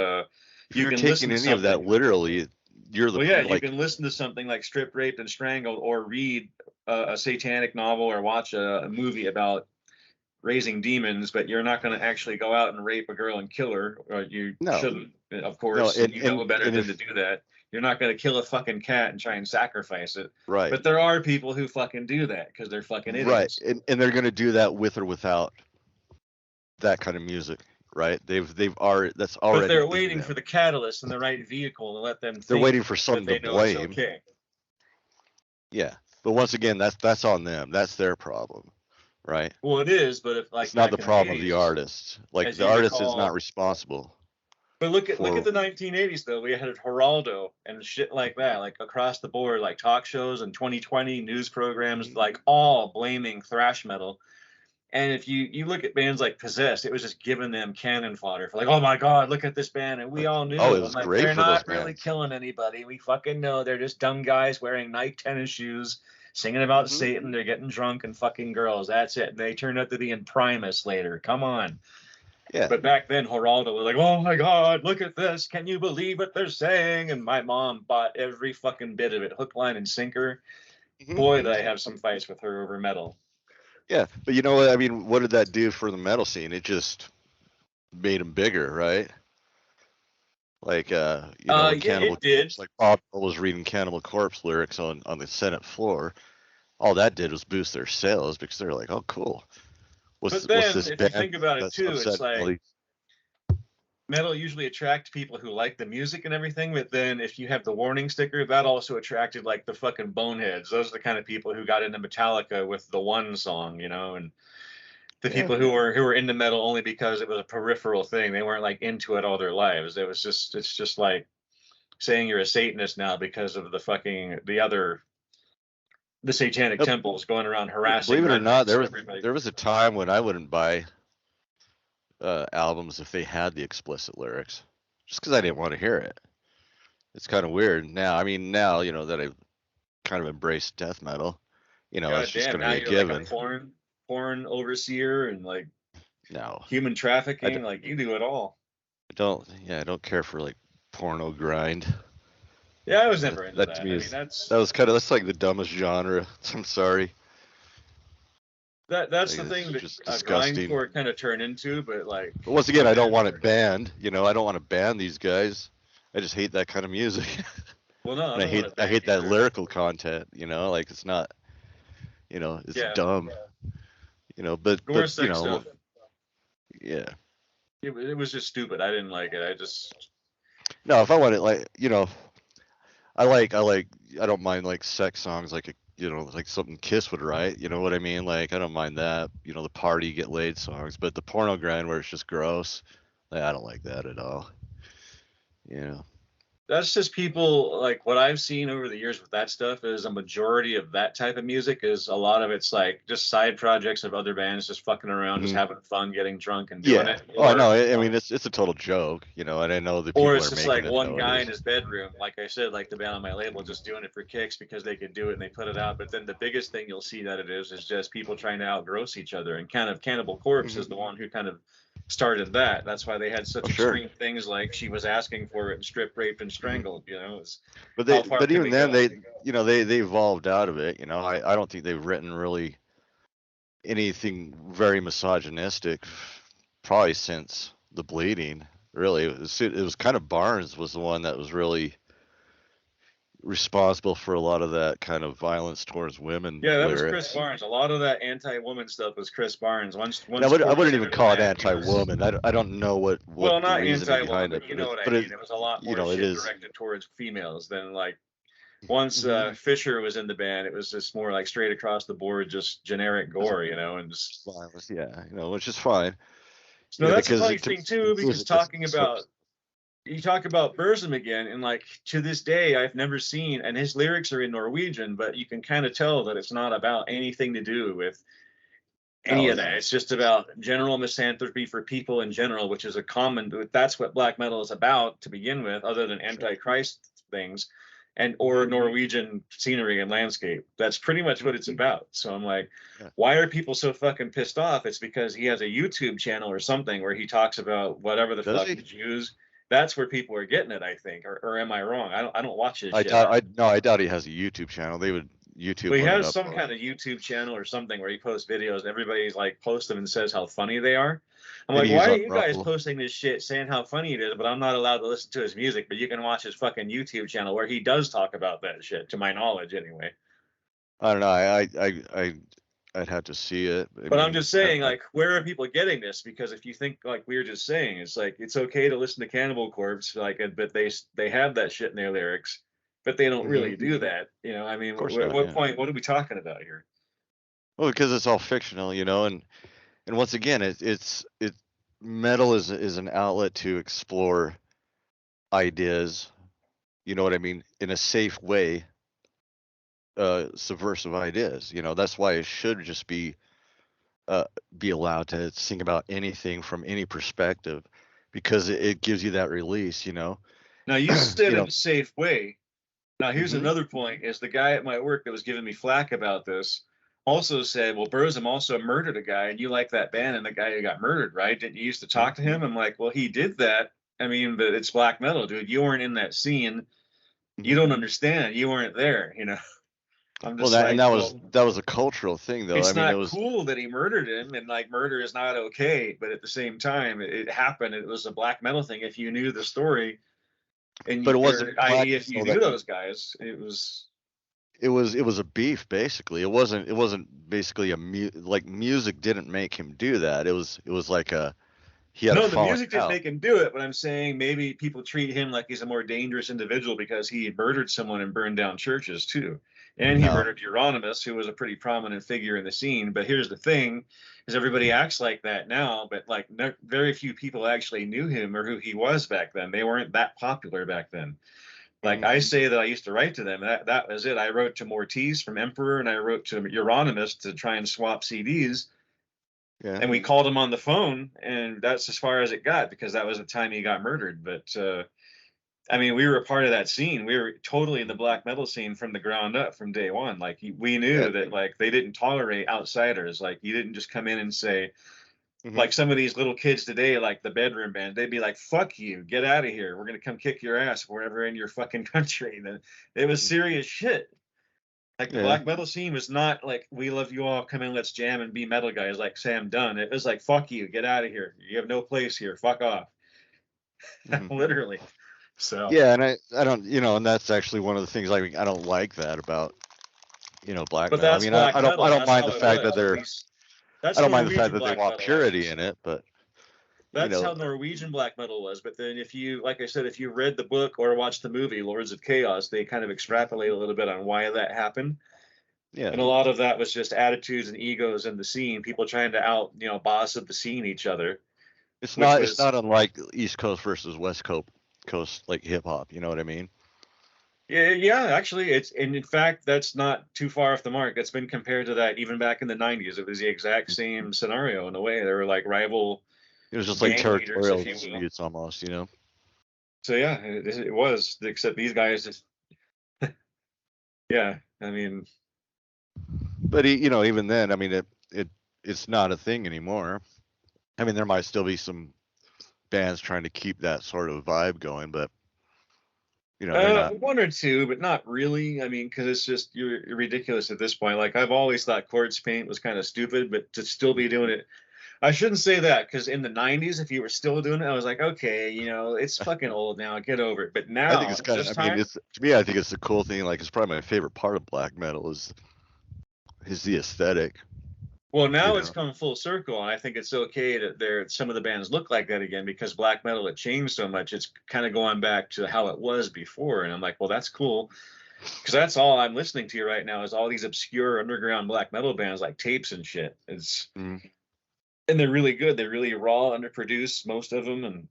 If you you're can listen taking to any of that something. literally, you're Well, yeah, you like, can listen to something like stripped, raped, and strangled, or read a satanic novel, or watch a movie about raising demons, but you're not going to actually go out and rape a girl and kill her, or you no, shouldn't, of no, course, and you know better and than to if do that. You're not going to kill a fucking cat and try and sacrifice it. right, But there are people who fucking do that because they're fucking right, idiots. and they're gonna do that with or without that kind of music, right? They've already, that's But already they're in waiting for them. the catalyst and the right vehicle to let them They're think waiting for that something to they know it's blame. okay. Yeah, but once again, that's on them. That's their problem, right? Well, it is, but if It's like not the back in the problem of the 80s, artist. Like as the you artist is not recall, responsible but look at for. the 1980s though. We had Geraldo and shit like that, like across the board, like talk shows and 2020 news programs, like all blaming thrash metal. And if you look at bands like Possessed, it was just giving them cannon fodder for like, oh my God, look at this band, and we all Oh, it knew. I'm was like, great they're for those not really bands. killing anybody. We fucking know they're just dumb guys wearing Nike tennis shoes, singing about Hmm. Satan. They're getting drunk and fucking girls. That's it. And they turned out to be in Primus later. Come on. Yeah. But back then, Geraldo was like, oh my God, look at this. Can you believe what they're saying? And my mom bought every fucking bit of it, hook, line, and sinker. Hmm. Boy, did I have some fights with her over metal. Yeah, but you know what? I mean, what did that do for the metal scene? It just made them bigger, right? Like, when Yeah, Cannibal it did. Corpse, like Bob was reading Cannibal Corpse lyrics on the Senate floor, all that did was boost their sales because they're like, oh, cool. But What's then, this if you band think about it that's too, it's upset all like these? metal usually attracts people who like the music and everything. But then, if you have the warning sticker, that also attracted like the fucking boneheads. Those are the kind of people who got into Metallica with the one song, and the Yeah, people who were into metal only because it was a peripheral thing. They weren't like into it all their lives. It's just like saying you're a Satanist now because of the satanic no, temples going around harassing believe it or not, rednecks and everybody. there was a time when I wouldn't buy albums if they had the explicit lyrics, just because I didn't want to hear it. It's kind of weird now. I mean, now that I've kind of embraced death metal, it's God just damn, going to now be a you're like a given. porn overseer and like No, human I, trafficking, like you do it all. don't. Yeah, I don't care for like porno grind. Yeah, I was never into That to that. me I mean, is that's like the dumbest genre. I'm sorry. that's Like, the it's thing that just disgusting. grindcore kind of turned into, but like But once again, I'm I don't want never. it banned. I don't want to ban these guys. I just hate that kind of music, Well, no, I and don't want to I ban hate that either. lyrical content. Like it's not. It's Yeah, dumb. But gore sex stuff. yeah. It was just stupid. I didn't like it. I just No, if I want it, like I don't mind like sex songs, like like something Kiss would write. You know what I mean? Like I don't mind that. The party get laid songs, but the porno grind where it's just gross, like, I don't like that at all. You know. That's just people, like what I've seen over the years with that stuff is a majority of that type of music is a lot of it's like just side projects of other bands just fucking around, just Mhm. having fun, getting drunk and doing Yeah. it. Oh, no, I mean, it's a total joke, you know, and I know the Or people it's are just making like it one know it guy in is. his bedroom, like I said, like the band on my label, just doing it for kicks because they could do it and they put it out. But then the biggest thing you'll see that it is just people trying to outgross each other. And kind of Cannibal Corpse is Mhm. the one who kind of started that. That's why they had Oh, such sure. extreme things like she was asking for it and stripped, raped, and Mhm. strangled. You know, it's how far But can even we then, go? they evolved out of it. You know, I don't think they've written really anything very misogynistic, probably since the bleeding. Really, it was kind of Barnes was the one that was really responsible for a lot of that kind of violence towards women Yeah, that was Chris lyrics. Barnes. A lot of that anti-woman stuff was Chris Barnes. And Once I Corpse wouldn't even entered the call it band, he was anti-woman. I don't know what well, the not reasoning anti-woman, behind but it, you know what I but it mean. It was a lot you more know it shit is. directed towards females than like once Mhm. Fisher was in the band, it was just more like straight across the board, just generic Just gore, you know, and just violence, yeah, you know, which is fine. You no, know, that's a because funny thing too, it because was just talking so. about you talk about Burzum again, and like to this day, I've never seen, and his lyrics are in Norwegian, but you can kind of tell that it's not about anything to do with any No, of that. It's just about general misanthropy for people in general, which is a common. That's what black metal is about to begin with, other than sure. anti-Christ things, and Mhm. or Norwegian scenery and landscape. That's pretty much what it's about. So I'm like, Yeah. why are people so fucking pissed off? It's because he has a YouTube channel or something where he talks about whatever the Does fuck he? the Jews. That's where people are getting it, I think. Or am I wrong? I don't watch his I shit. doubt. I no. I doubt he has a YouTube channel. They would YouTube Well, he wouldn't has some upload. kind of YouTube channel or something where he posts videos and everybody's like posts them and says how funny they are. I'm And like, he's why are on you guys Rumble. posting this shit saying how funny it is, but I'm not allowed to listen to his music, but you can watch his fucking YouTube channel where he does talk about that shit, to my knowledge anyway. I don't know. I'd have to see it. I But I'm mean, just saying, like, where are people getting this? Because if you think like we were just saying, it's like it's okay to listen to Cannibal Corpse, like, but they have that shit in their lyrics, but they don't mhm, really do that. You know, I mean, of course not. what Yeah. point? What are we talking about here? Well, because it's all fictional, you know, and once again, it metal is an outlet to explore ideas. You know what I mean? In a safe way, subversive ideas. You know, that's why it should just uh, be allowed to sing about anything from any perspective, because it gives you that release. You know, Now you said you in know. a safe way. Now, here's Hmm. another point: is the guy at my work that was giving me flack about this also said, "Well, Burzum also murdered a guy, and you like that band and the guy who got murdered, right? Didn't you used to talk to him?" I'm like, "Well, he did that. I mean, but it's black metal, dude. You weren't in that scene. You Hmm. don't understand. You weren't there. You know." I'm Well, just like, well, that was a cultural thing, though. I it's mean, it not was. cool that he murdered him, and like murder is not okay. But at the same time, it happened. It was a black metal thing. If you knew the story, and But you, it wasn't or black i.e., if you metal knew that those guys, it was. it was a beef basically. It wasn't basically like music didn't make him do that. It was like he had a No, the falling music didn't out. make him do it, but I'm saying maybe people treat him like he's a more dangerous individual because he murdered someone and burned down churches too. And he No. murdered Euronymous, who was a pretty prominent figure in the scene. But here's the thing, is everybody acts like that now, but like no, very few people actually knew him or who he was back then. They weren't that popular back then. Like Hmm. I say that I used to write to them. That was it. I wrote to Mortiz from Emperor and I wrote to Euronymous to try and swap CDs, Yeah. and we called him on the phone, and that's as far as it got because that was the time he got murdered. But I mean, we were a part of that scene. We were totally in the black metal scene from the ground up from day one. Like we Yeah. knew that like they didn't tolerate outsiders. Like you didn't just come in and say, Hmm. like some of these little kids today, like the bedroom band, they'd be like, "Fuck you, get out of here. We're gonna come kick your ass wherever in your fucking country." And it was serious shit. Like the Yeah. black metal scene was not like we love you all, come in, let's jam and be metal guys like Sam Dunn. It was like fuck you, get out of here. You have no place here. Fuck off. Hmm. Literally. So, Yeah, and I don't, you know, and that's actually one of the things I don't like that about, black but metal. I that's mean, black I metal. don't That's mind the how it fact that was. At least I that's don't mind the fact Norwegian that they black want metal, I should purity say. in it, but you That's know, how Norwegian black metal was. But then if you, like I said, if you read the book or watched the movie Lords of Chaos, they kind of extrapolate a little bit on why that happened. yeah, And a lot of that was just attitudes and egos in the scene, people trying to out, boss of the scene each other, which it's was not unlike East Coast versus West Coast Coast like hip hop. You know what I mean? Yeah, actually, and in fact, that's not too far off the mark. It's been compared to that even back in the 90s. It was the exact same scenario in a way. They were like rival It was just like gang leaders, territorial if you will. disputes almost, you know. So yeah, it was, except these guys just, yeah, I mean, But you know, even then, I mean, it's not a thing anymore. I mean, there might still be some bands trying to keep that sort of vibe going, but you know, they're not. one or two, but not really. I mean, because it's just you're ridiculous at this point. Like I've always thought Corpse Paint was kind of stupid, but to still be doing it, I shouldn't say that, because in the 90s, if you were still doing it, I was like, okay, you know, it's fucking old now, get over it. But I think now, it's kind of. this I mean, time, it's to me. I think it's the cool thing. Like, it's probably my favorite part of black metal is the aesthetic. well, now You it's know? come full circle, and I think it's okay that some of the bands look like that again, because black metal had changed so much. It's kind of going back to how it was before, and I'm like, well, that's cool, because that's all I'm listening to right now is all these obscure underground black metal bands like Tapes and shit. Mm. And they're really good. They're really raw, underproduced, most of them, and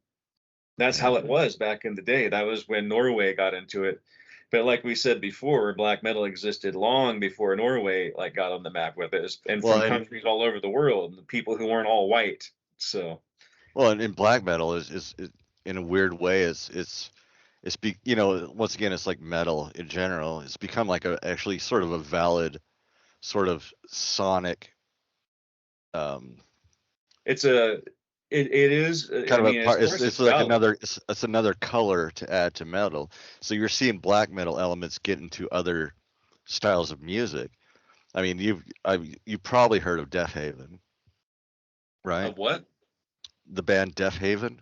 that's how it was back in the day. That was when Norway got into it. But like we said before, black metal existed long before Norway like got on the map with it, and Well, from countries all over the world, people who weren't all white. So and in black metal is in a weird way you know, once again, it's like metal in general. It's become like actually sort of a valid sort of sonic um it's a it is. I kind of a mean, of part. course, It's it's like valid. it's another color to add to metal. So you're seeing black metal elements get into other styles of music. I mean, you probably heard of Deaf Haven, right? Of what? The band Deaf Haven.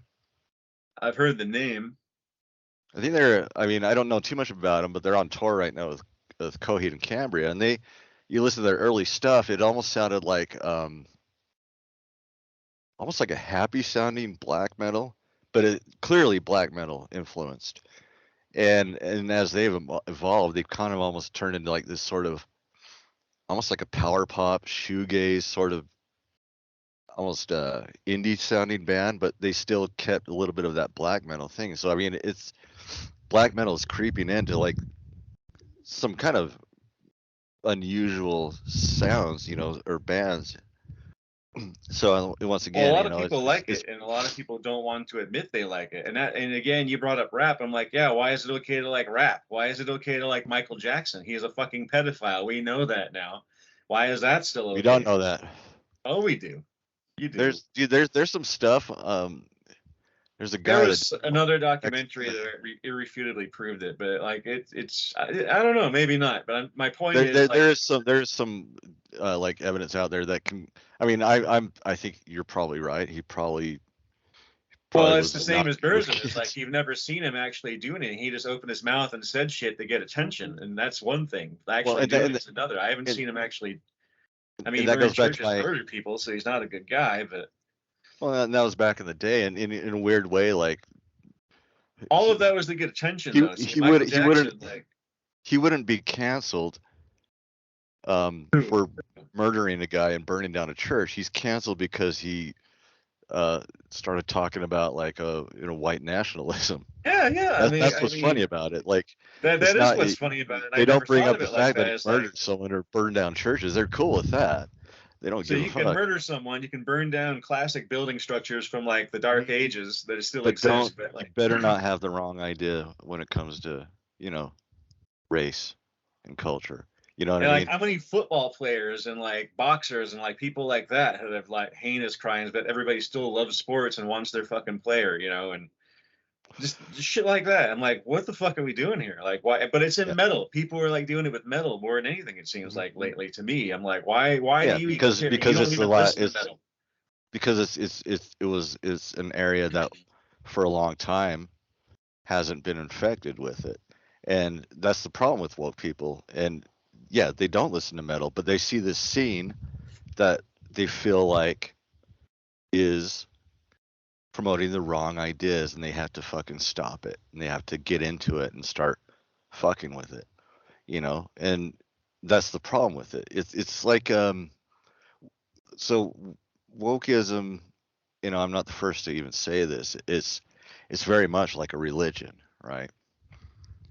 I've heard the name. I think they're. I mean, I don't know too much about them, but they're on tour right now with Coheed and Cambria, and you listen to their early stuff. It almost sounded like almost like a happy sounding black metal, but it clearly black metal influenced. And as they've evolved, they've kind of almost turned into like this sort of almost like a power pop shoegaze sort of almost indie sounding band, but they still kept a little bit of that black metal thing. So I mean, it's black metal is creeping into like some kind of unusual sounds, you know, or bands. So once Well, a again, lot you of know, people like it's it, and a lot of people don't want to admit they like it. And again, you brought up rap. I'm like, yeah, why is it okay to like rap? Why is it okay to like Michael Jackson? He is a fucking pedophile. We know that now. Why is that still we don't okay? know that. Oh, we do. You do. There's some stuff. There's a There guy that was another ex- documentary that irrefutably proved it, but like I don't know, maybe not. But my point is like, there's some like evidence out there that can. I mean, I think you're probably right. He well, probably it's the was same not as good with Burzum. It's like kids. you've never seen him actually doing it. He just opened his mouth and said shit to get attention, and that's one thing. Well, Actually doing it is another. I haven't and, seen him actually. I mean, and he that burned goes back to churches, my. murdered people, so he's not a good guy. But Well, that was back in the day, and in a weird way, like all of he that was to get attention, though. See, Michael Jackson, like, he wouldn't be canceled for murdering a guy and burning down a church. He's canceled because he started talking about like white nationalism. yeah. That's what's funny about it. Like it's that is not what's funny about it. I they don't never bring thought up of the it like fact that that. he It's like, murdered someone or burned down churches. They're cool with that. They don't so give a you can fuck. murder someone, you can burn down classic building structures from like the Dark Ages that still But exist, but you like, better not have the wrong idea when it comes to, you know, race and culture. You know what I and like mean? how many football players and like boxers and like people like that have like heinous crimes, but everybody still loves sports and wants their fucking player, you know, and just shit like that. I'm like, what the fuck are we doing here? Like, why? But it's in Yeah. metal. People are like doing it with metal more than anything. It seems Mhm. like lately to me. I'm like, why do Yeah, you even care? You don't it's a even lot. listen to metal. Because it's an area that for a long time hasn't been infected with it. And that's the problem with woke people. And yeah, they don't listen to metal, but they see this scene that they feel like is promoting the wrong ideas and they have to fucking stop it. And they have to get into it and start fucking with it, you know? And that's the problem with it. It's like so wokeism, you know, I'm not the first to even say this. it's very much like a religion, right?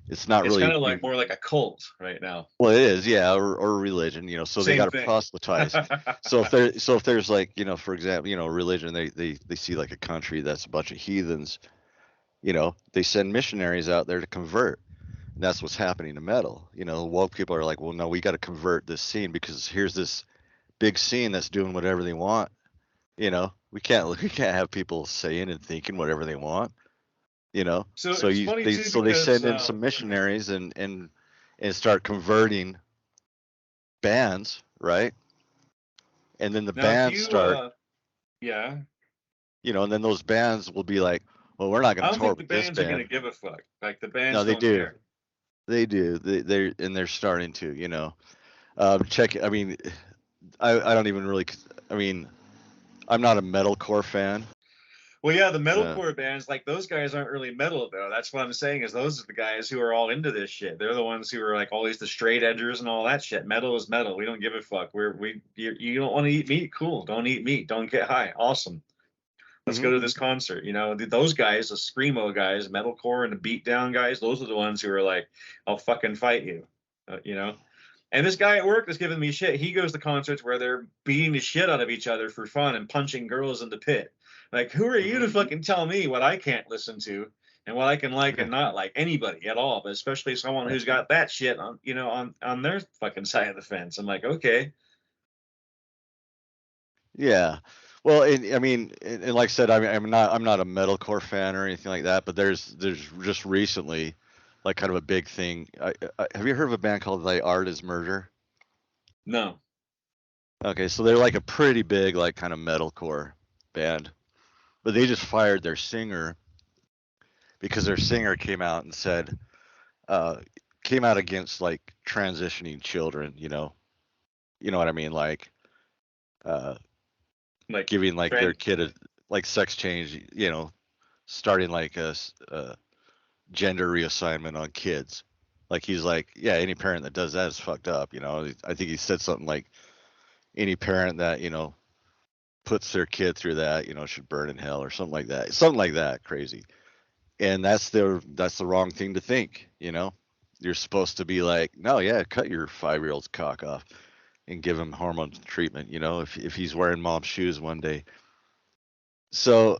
It's not It's really, kind of like more like a cult right now. well, it is, yeah, or religion, you know, so they Same got to thing. proselytize. So if there's like, you know, for example, you know, religion, they see like a country that's a bunch of heathens, you know, they send missionaries out there to convert. And that's what's happening to metal. You know, woke people are like, well, no, we got to convert this scene because here's this big scene that's doing whatever they want. You know, we can't have people saying and thinking whatever they want. You know, So it's funny too they because send in some missionaries and start converting bands, right? And then the now if bands you start, yeah, you know, and then those bands will be like, well, we're not I going to don't tour think the with this bands are gonna band. give a fuck. Like the No, bands they don't do. care. They do. They're starting to, you know. Check. I mean, I don't even really. I mean, I'm not a metalcore fan. Well, yeah, the Uh, metalcore bands, like those guys aren't really metal though. That's what I'm saying is those are the guys who are all into this shit. They're the ones who are like always the straight edgers and all that shit. Metal is metal. We don't give a fuck. You don't want to eat meat? Cool. Don't eat meat. Don't get high. Awesome. Let's mhm. go to this concert. You know, those guys, the screamo guys, metalcore and the beatdown guys, those are the ones who are like, I'll fucking fight you. You know. And this guy at work is giving me shit. He goes to concerts where they're beating the shit out of each other for fun and punching girls in the pit. Like, who are you to fucking tell me what I can't listen to and what I can like and not like? Anybody at all, but especially someone who's got that shit on, you know, on their fucking side of the fence. I'm like, okay. Yeah. Well, I mean, and like I said, I mean, I'm not a metalcore fan or anything like that, but there's just recently, like, kind of a big thing. Have you heard of a band called Thy Art Is Murder? No. Okay, so they're like a pretty big, like, kind of metalcore band, but they just fired their singer because their singer came out and said, uh, came out against like transitioning children. You know what I mean, like, uh, Like, giving like their trans. kid a like sex change. You know, starting like a gender reassignment on kids. Like he's like, yeah, any parent that does that is fucked up. You know, I think he said something like, any parent that puts their kid through that, should burn in hell or something like that. Something like that, crazy. And that's the wrong thing to think. You're supposed to be like, no, yeah, cut your 5-year-old's cock off and give him hormone treatment. If he's wearing mom's shoes one day. So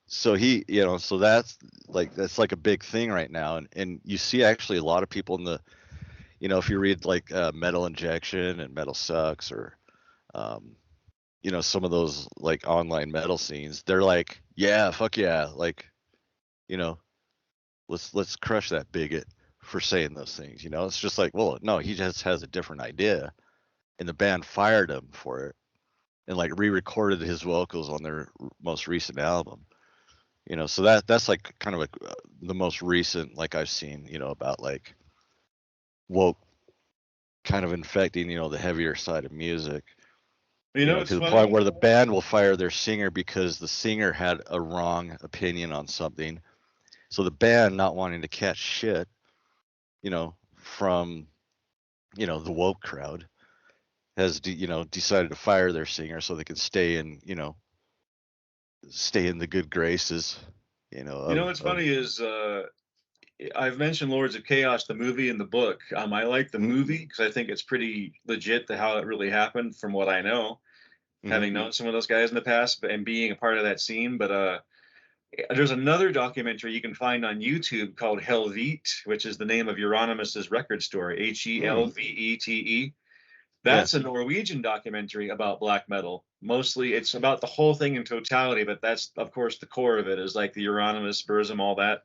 so that's like a big thing right now, and you see actually a lot of people in the, if you read like Metal Injection and Metal Sucks, or um, some of those like online metal scenes, they're like, yeah, fuck yeah, like, you know let's crush that bigot for saying those things. It's just like, well, no, he just has a different idea, and the band fired him for it and like re-recorded his vocals on their most recent album. So that's like kind of like the most recent, like, I've seen, about like woke kind of infecting, the heavier side of music, You know, it's to the point funny. where the band will fire their singer because the singer had a wrong opinion on something. So the band, not wanting to catch shit, from, the woke crowd, has, decided to fire their singer so they can stay in the good graces, You know of, what's funny is I've mentioned Lords of Chaos, the movie and the book. I like the Mhm, movie because I think it's pretty legit to how it really happened from what I know, mhm. having known some of those guys in the past and being a part of that scene. But there's another documentary you can find on YouTube called Helvete, which is the name of Euronymous' record store, Helvete. Yeah. That's a Norwegian documentary about black metal. Mostly it's about the whole thing in totality, but that's, of course, the core of it is like the Euronymous, Burzum, all that,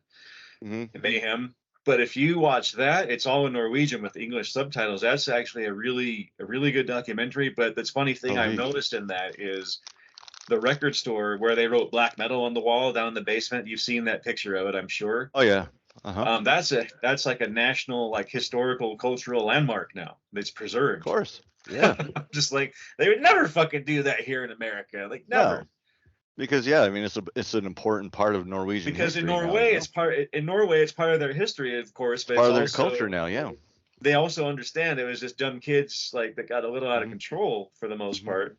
Mhm. Mayhem. But if you watch that, it's all in Norwegian with English subtitles. That's actually a really good documentary. But the funny thing I've Helvete. noticed in that is the record store where they wrote black metal on the wall down in the basement. You've seen that picture of it, I'm sure. Oh yeah. Uh-huh. That's like a national, like, historical cultural landmark now. That's Of preserved. course. Yeah. Just like they would never fucking do that here in America. Like, No. never. Because yeah, I mean, it's an important part of Norwegian Because history now, you know. In Norway it's part of their history, of course, It's but it's part of their culture also now, yeah. they also understand it was just dumb kids like that got a little out of Mhm. control for the most Mhm. part.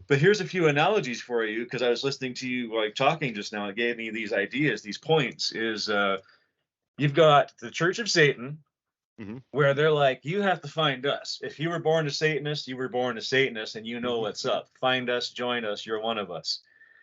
But here's a few analogies for you, because I was listening to you like talking just now. It gave me these ideas, these points. Is you've got the Church of Satan, Mm-hmm. where they're like, you have to find us. If you were born a Satanist, you were born a Satanist, and you know Mm-hmm. what's up. Find us, join us. You're one of us.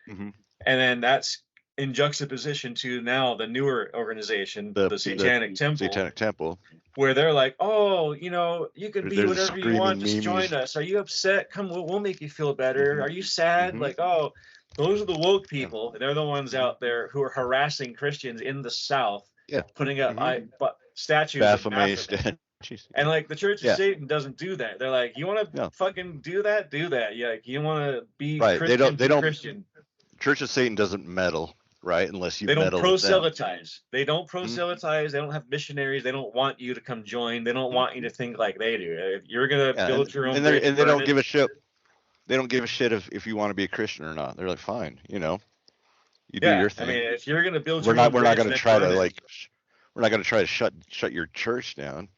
Mm-hmm. And then that's in juxtaposition to now the newer organization, the Satanic Temple. Satanic Temple. Where they're like, oh, you know, you can be There's whatever you want, just screaming join memes. us. Are you upset? Come, we'll make you feel better. Mhm. Are you sad? Mhm. Like, oh, those are the woke Yeah. people. They're the ones Mhm. out there who are harassing Christians in the South, Yeah. putting up Mhm. statues of Baphomet Baphomet. statues. And like the Church of Yeah. Satan doesn't do that. They're like, you want to No. fucking do that? Do that. Yeah, like, you want to be Right. Christian? They Be don't. Christian. Church of Satan doesn't meddle, right? Unless you They don't meddle with them. proselytize. They don't proselytize. They don't have missionaries. They don't want you to come join. They don't want you to think like they do. If you're gonna Yeah, build your own and bridge, they don't burn give it. a shit. They don't give a shit if you want to be a Christian or not. They're like, fine, you know, you do Yeah, your I thing. mean, if you're gonna build We're your own not bridge, going to then try burn to it. we're not going to try to shut your church down.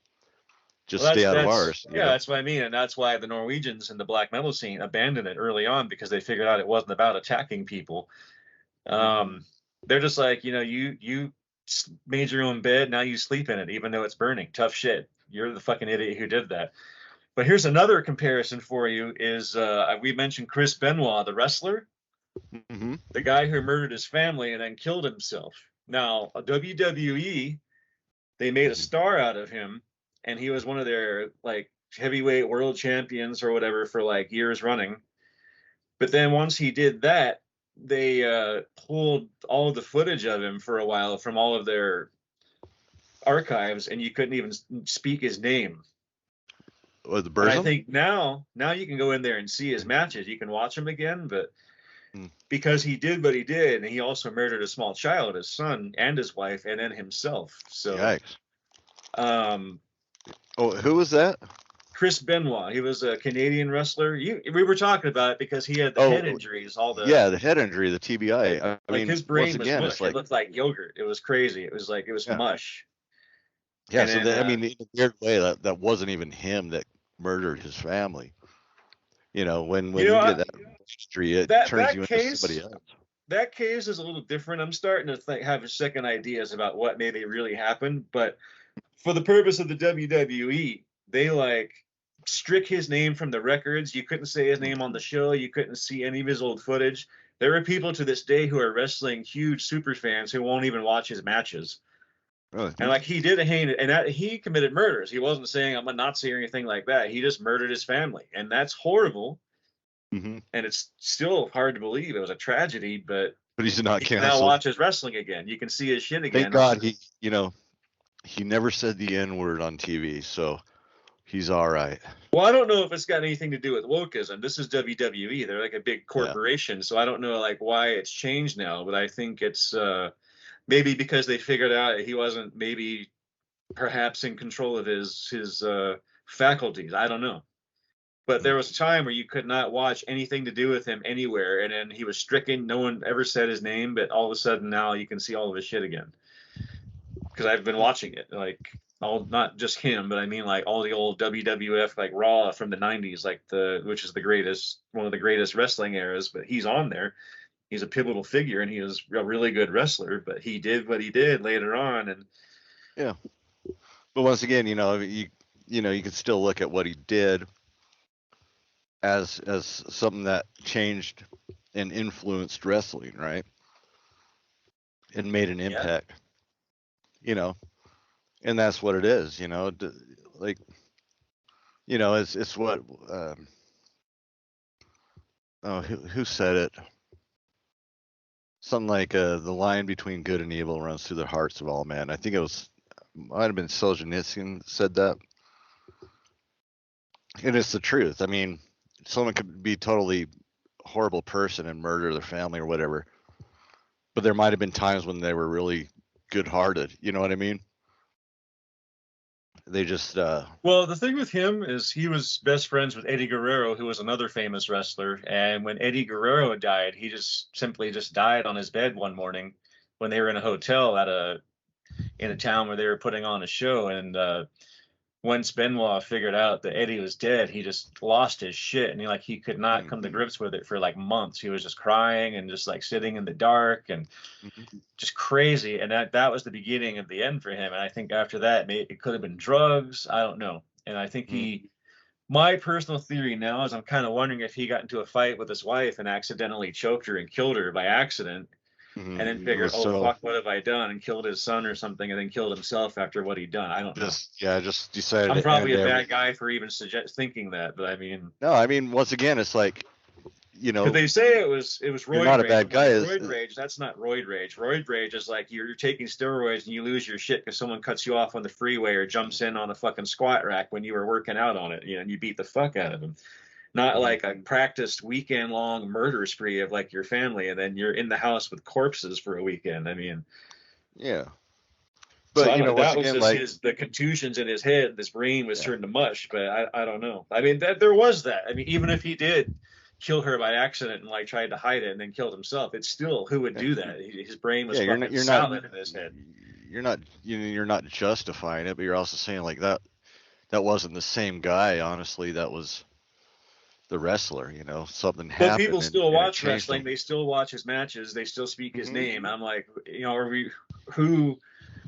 Just Well, stay out of ours. Yeah, that's what I mean, and that's why the Norwegians in the black metal scene abandoned it early on, because they figured out it wasn't about attacking people. They're just like, you know, you made your own bed, now you sleep in it, even though it's burning. Tough shit. You're the fucking idiot who did that. But here's another comparison for you: is we mentioned Chris Benoit, the wrestler, Mm-hmm. the guy who murdered his family and then killed himself. Now, WWE, they made a star out of him, and he was one of their like heavyweight world champions or whatever for like years running. But then once he did that, they pulled all of the footage of him for a while from all of their archives, and you couldn't even speak his name. Was the And I Burzum? think now you can go in there and see his matches. You can watch them again, but because he did what he did, and he also murdered a small child, his son and his wife, and then himself. So, Yikes. um, Oh, who was that? Chris Benoit, he was a Canadian wrestler. We were talking about it because he had the head injuries, all the the head injury, the TBI. like, I mean, his brain once was again, mush. it's like, It looked like yogurt. It was crazy. It was like it was mush. Yeah, And so then, I mean, in a weird way, that wasn't even him that murdered his family. You know, when you get that history, it turns you into somebody else. That case is a little different. I'm starting to have second ideas about what maybe really happened, but for the purpose of the WWE, they like strict his name from the records. You couldn't say his name on the show. You couldn't see any of his old footage. There are people to this day who are wrestling huge super fans who won't even watch his matches. Really? And like he did he committed murders. He wasn't saying I'm a Nazi or anything like that. He just murdered his family, and that's horrible. Mm-hmm. And it's still hard to believe. It was a tragedy, but he's not canceled. Now watch his wrestling again. You can see his shit again. Thank God he never said the N-word on TV, so he's all right. Well, I don't know if it's got anything to do with wokeism. This is WWE. They're like a big corporation, so I don't know like why it's changed now, but I think it's maybe because they figured out he wasn't maybe perhaps in control of his faculties. I don't know. But there was a time where you could not watch anything to do with him anywhere, and then he was stricken. No one ever said his name, but all of a sudden now you can see all of his shit again. Because I've been watching it, like not just him, but I mean like all the old WWF like Raw from the '90s, like which is one of the greatest wrestling eras. But he's on there. He's a pivotal figure, and he was a really good wrestler. But he did what he did later on, and yeah. But once again, you can still look at what he did as something that changed and influenced wrestling, right? And made an impact. And that's what it is, like, it's what, who said it? Something like, the line between good and evil runs through the hearts of all men. I think might have been Solzhenitsyn said that. And it's the truth. I mean, someone could be totally horrible person and murder their family or whatever, but there might have been times when they were really good-hearted. You know what I mean? They just well, the thing with him is he was best friends with Eddie Guerrero, who was another famous wrestler. And when Eddie Guerrero died, he simply died on his bed one morning when they were in a hotel in a town where they were putting on a show. And once Benoit figured out that Eddie was dead, he just lost his shit, and he could not come to grips with it for like months. He was just crying and just like sitting in the dark and just crazy. And that was the beginning of the end for him. And I think after that, it could have been drugs. I don't know. And I think my personal theory now is I'm kind of wondering if he got into a fight with his wife and accidentally choked her and killed her by accident. And then figured, fuck, what have I done? And killed his son or something, and then killed himself after what he'd done. I don't know. Just decided. I'm probably a bad guy for even thinking that, but I mean. No, I mean, once again, it's like, Because they say it was roid you're not rage. A bad guy. Roid rage. That's not roid rage. Roid rage is like you're taking steroids and you lose your shit because someone cuts you off on the freeway or jumps in on a fucking squat rack when you were working out on it, and you beat the fuck out of them. Not like a practiced weekend-long murder spree of like your family, and then you're in the house with corpses for a weekend. I mean, yeah. But so that was just like, the contusions in his head. His brain was turned to mush. But I don't know. I mean, there was that. I mean, even if he did kill her by accident and like tried to hide it and then killed himself, it's still, who would do that? His brain was fucking solid in his head. You're not justifying it, but you're also saying like that wasn't the same guy. Honestly, that was the wrestler, something happened. But people still watch wrestling. They still watch his matches. They still speak his name. I'm like,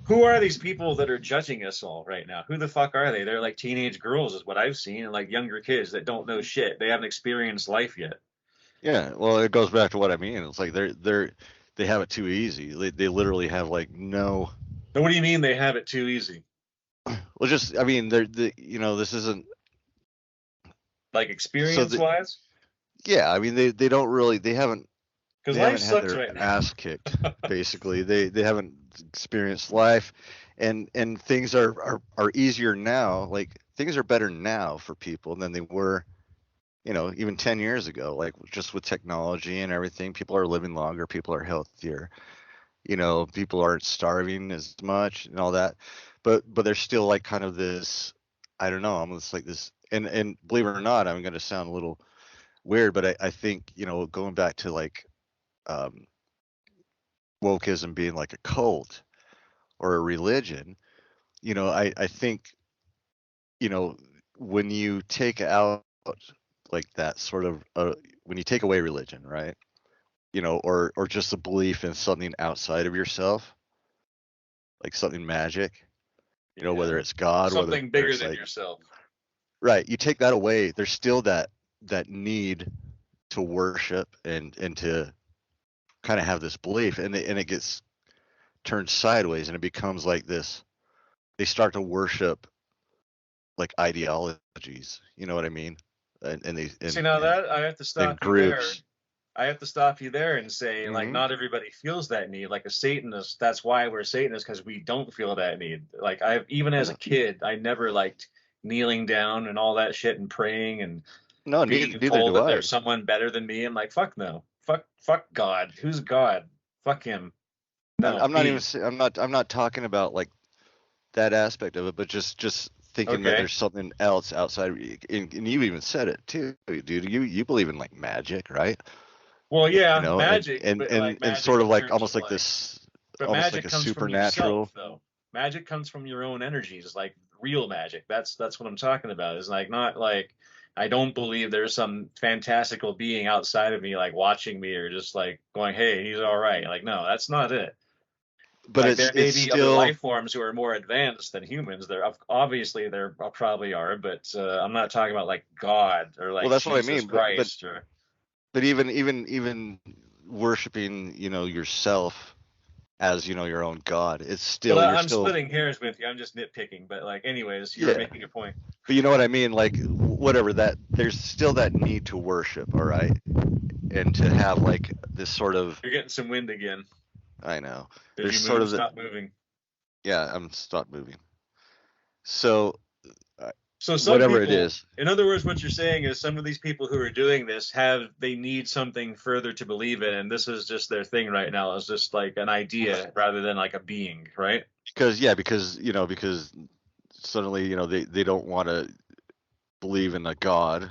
who are these people that are judging us all right now? Who the fuck are they? They're like teenage girls is what I've seen, and like younger kids that don't know shit. They haven't experienced life yet. Yeah, well, it goes back to what I mean. It's like they have it too easy. They literally have like no. But what do you mean they have it too easy? Well, just I mean, this isn't like experience wise. Yeah, I mean they don't really they haven't. Because life sucks their right now. Ass kicked, basically. They haven't experienced life, and things are easier now. Like things are better now for people than they were, even 10 years ago. Like just with technology and everything, people are living longer, people are healthier. People aren't starving as much and all that. But there's still like kind of this, I don't know, almost like this. And believe it or not, I'm going to sound a little weird, but I think going back to like. Wokeism being like a cult or a religion, I think, when you take out like that sort of, when you take away religion, right, or just a belief in something outside of yourself, like something magic, whether it's God, something bigger than yourself, right? You take that away, there's still that need to worship and to kind of have this belief, and it gets turned sideways, and it becomes like this. They start to worship like ideologies. You know what I mean? And they see now that I have to stop you there. I have to stop you there and say, like, not everybody feels that need. Like a Satanist, that's why we're Satanists, because we don't feel that need. Like even as a kid, I never liked kneeling down and all that shit and praying and being told that there's someone better than me. I'm like, fuck no. Fuck God. Who's God? Fuck him. No, I'm not talking about like that aspect of it, but just thinking that there's something else outside. And you even said it too, dude. You believe in like magic, right? Well, yeah, magic, and magic sort of like almost like this, but almost magic like a comes supernatural. From yourself, though. Magic comes from your own energies, like real magic. That's what I'm talking about. It's like not like. I don't believe there's some fantastical being outside of me, like watching me or just like going, "Hey, he's all right." Like, no, that's not it. But like, there may be other life forms who are more advanced than humans. There obviously there probably are, but I'm not talking about like God or like that's Jesus what I mean. Christ but even worshiping, yourself as your own God, it's still. Well, I'm splitting hairs with you. I'm just nitpicking, but like, anyways, you're making a point. But you know what I mean? Like, whatever, that there's still that need to worship, all right, and to have like this sort of. You're getting some wind again. I know. There's sort of stop moving. Yeah, I'm stopped moving. So some whatever people, it is. In other words, what you're saying is some of these people who are doing this they need something further to believe in, and this is just their thing right now. It's just like an idea rather than like a being, right? Because suddenly they don't want to believe in a God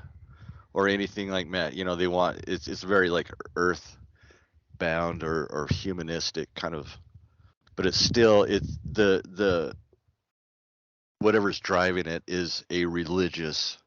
or anything like that. They want it's very like earth bound or humanistic kind of, but it's still the whatever's driving it is a religious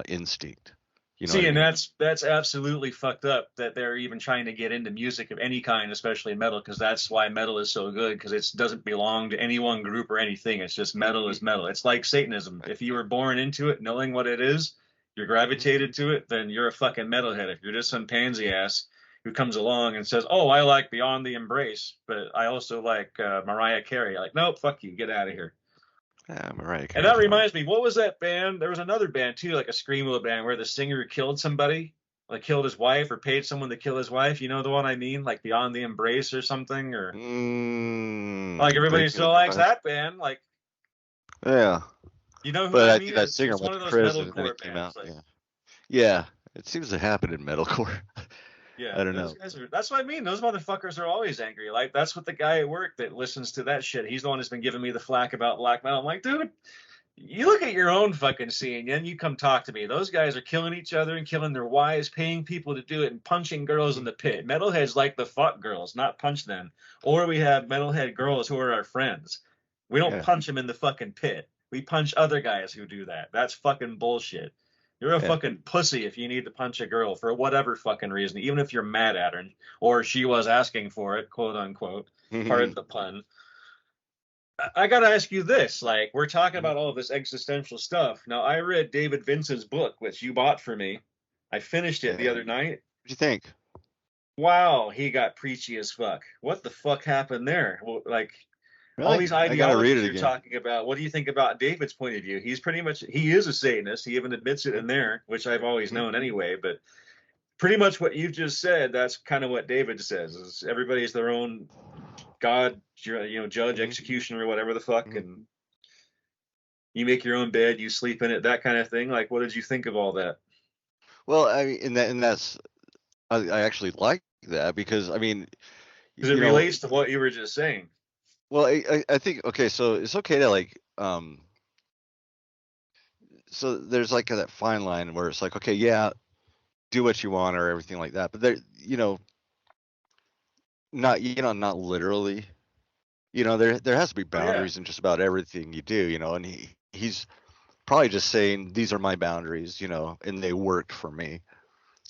instinct. You know See, what I and mean? that's absolutely fucked up that they're even trying to get into music of any kind, especially metal, because that's why metal is so good, because it doesn't belong to any one group or anything. It's just metal is metal. It's like Satanism. If you were born into it, knowing what it is, you're gravitated to it, then you're a fucking metalhead. If you're just some pansy ass who comes along and says, "Oh, I like Beyond the Embrace, but I also like Mariah Carey," like, nope, fuck you, get out of here. Yeah, Mariah And Carey's that fine. reminds me, what was that band? There was another band too, like a screamo band, where the singer killed somebody, like killed his wife or paid someone to kill his wife. You know the one I mean, like Beyond the Embrace or something, or like everybody Thinking still likes about that band. Like, yeah, you know who but I I mean? think that singer It's went one to of those prison and then metalcore it came out. bands. Like, Yeah, yeah, it seems to happen in metalcore. yeah, I don't those know. guys are. That's what I mean. Those motherfuckers are always angry. Like, that's what the guy at work that listens to that shit. He's the one who's been giving me the flack about black metal. I'm like, dude, you look at your own fucking scene and you come talk to me. Those guys are killing each other and killing their wives, paying people to do it, and punching girls in the pit. Metalheads like to fuck girls, not punch them. Or we have metalhead girls who are our friends. We don't Yeah, punch them in the fucking pit. We punch other guys who do that. That's fucking bullshit. You're a yeah. fucking pussy if you need to punch a girl for whatever fucking reason, even if you're mad at her or she was asking for it, quote unquote. Pardon the pun. I gotta ask you this: like, we're talking about all of this existential stuff. Now, I read David Vincent's book, which you bought for me. I finished it Yeah. the other night. What do you think? Wow, he got preachy as fuck. What the fuck happened there? Well, like, all Really? these I gotta read ideologies it you're again. talking about. What do you think about David's point of view? He's pretty much he is a Satanist. He even admits it in there, which I've always known anyway. But pretty much what you just said, that's kind of what David says. Is everybody's their own God, judge, executioner, whatever the fuck, and you make your own bed, you sleep in it, that kind of thing. Like, what did you think of all that? Well, I mean, and that's I actually like that because I mean, Because it relates to what you were just saying. well, I think okay, so it's okay to like so there's like that fine line where it's like okay, yeah, do what you want or everything like that, but there, not literally, there has to be Oh yeah, boundaries in just about everything you do, and he's probably just saying these are my boundaries, and they worked for me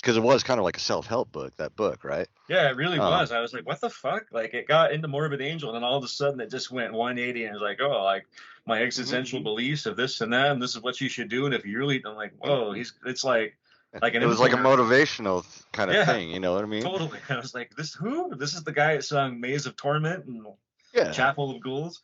because it was kind of like a self-help book, that book, right? yeah, it really Um, was. I was like, what the fuck? Like, it got into Morbid Angel, and then all of a sudden it just went 180, and it was like, oh, like my existential beliefs of this and that, and this is what you should do, and if you really, I'm like, whoa, it's like an it was like a infomercial. motivational kind of Yeah, thing, you know what I mean? totally. I was like, this who? This is the guy that sung Maze of Torment and Yeah. Chapel of Ghouls.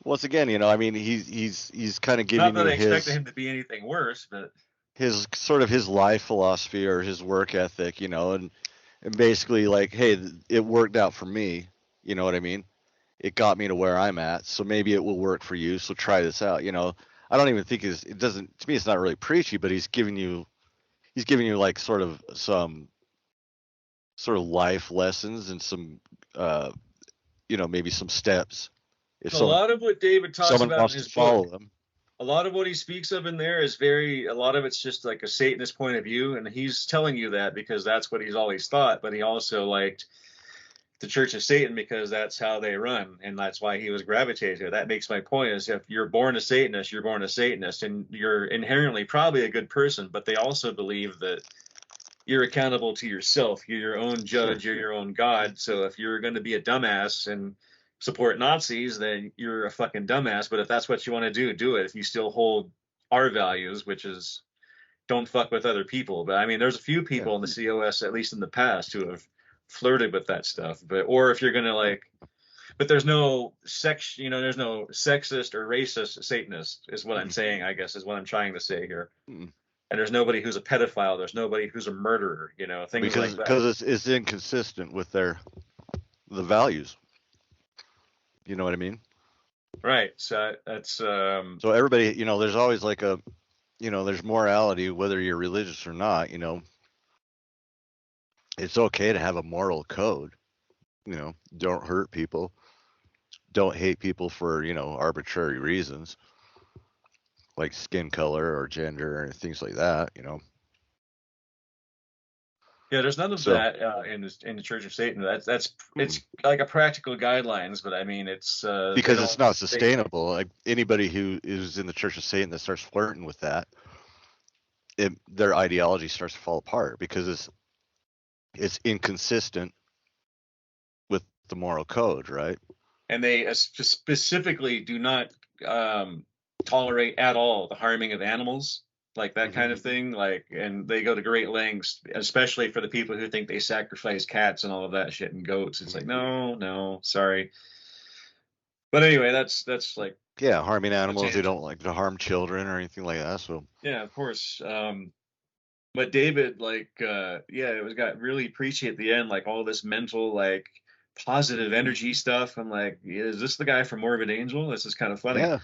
Once again, I mean, he's kind of Not giving that you I expected him to be anything worse, but his sort of his life philosophy or his work ethic, and basically like, hey, it worked out for me. You know what I mean? It got me to where I'm at, so maybe it will work for you. So try this out. I don't even think it doesn't, to me. It's not really preachy, but he's giving you like sort of some sort of life lessons and some, maybe some steps. If a lot of what David talks someone about in wants to his book, follow them, a lot of what he speaks of in there is a lot of it's just like a Satanist point of view. And he's telling you that because that's what he's always thought. But he also liked the Church of Satan because that's how they run. And that's why he was gravitated to it. That makes my point is if you're born a Satanist, you're born a Satanist and you're inherently probably a good person. But they also believe that you're accountable to yourself. You're your own sure, judge. You're your own God. So if you're going to be a dumbass and support Nazis, then you're a fucking dumbass. But if that's what you want to do, do it. If you still hold our values, which is don't fuck with other people. But I mean, there's a few yeah, people in the COS, at least in the past, who have flirted with that stuff. But or if you're gonna like, but there's no there's no sexist or racist Satanist, is what I'm saying. I guess is what I'm trying to say here. Mm. And there's nobody who's a pedophile. There's nobody who's a murderer. Things because like that. it's inconsistent with the values. You know what I mean? Right. So that's So everybody, there's always like there's morality whether you're religious or not. It's okay to have a moral code. Don't hurt people, don't hate people for arbitrary reasons like skin color or gender or things like that. Yeah, there's none of So that in the Church of Satan. That's mm, it's like a practical guidelines, but I mean it's they because it's don't not they sustainable. Like anybody who is in the Church of Satan that starts flirting with that, their ideology starts to fall apart because it's inconsistent with the moral code, right? and they specifically do not tolerate at all the harming of animals, like that Hmm. kind of thing. Like, and they go to great lengths, especially for the people who think they sacrifice cats and all of that shit and goats. It's like, no, no, sorry. But anyway, that's like Yeah, harming a animals. They tangent. don't like to harm children or anything like that. So Yeah, of course. But David, like, yeah, it was got really preachy at the end, like all this mental, like, positive energy stuff. I'm like, is this the guy from Morbid Angel? This is kind of funny. yeah,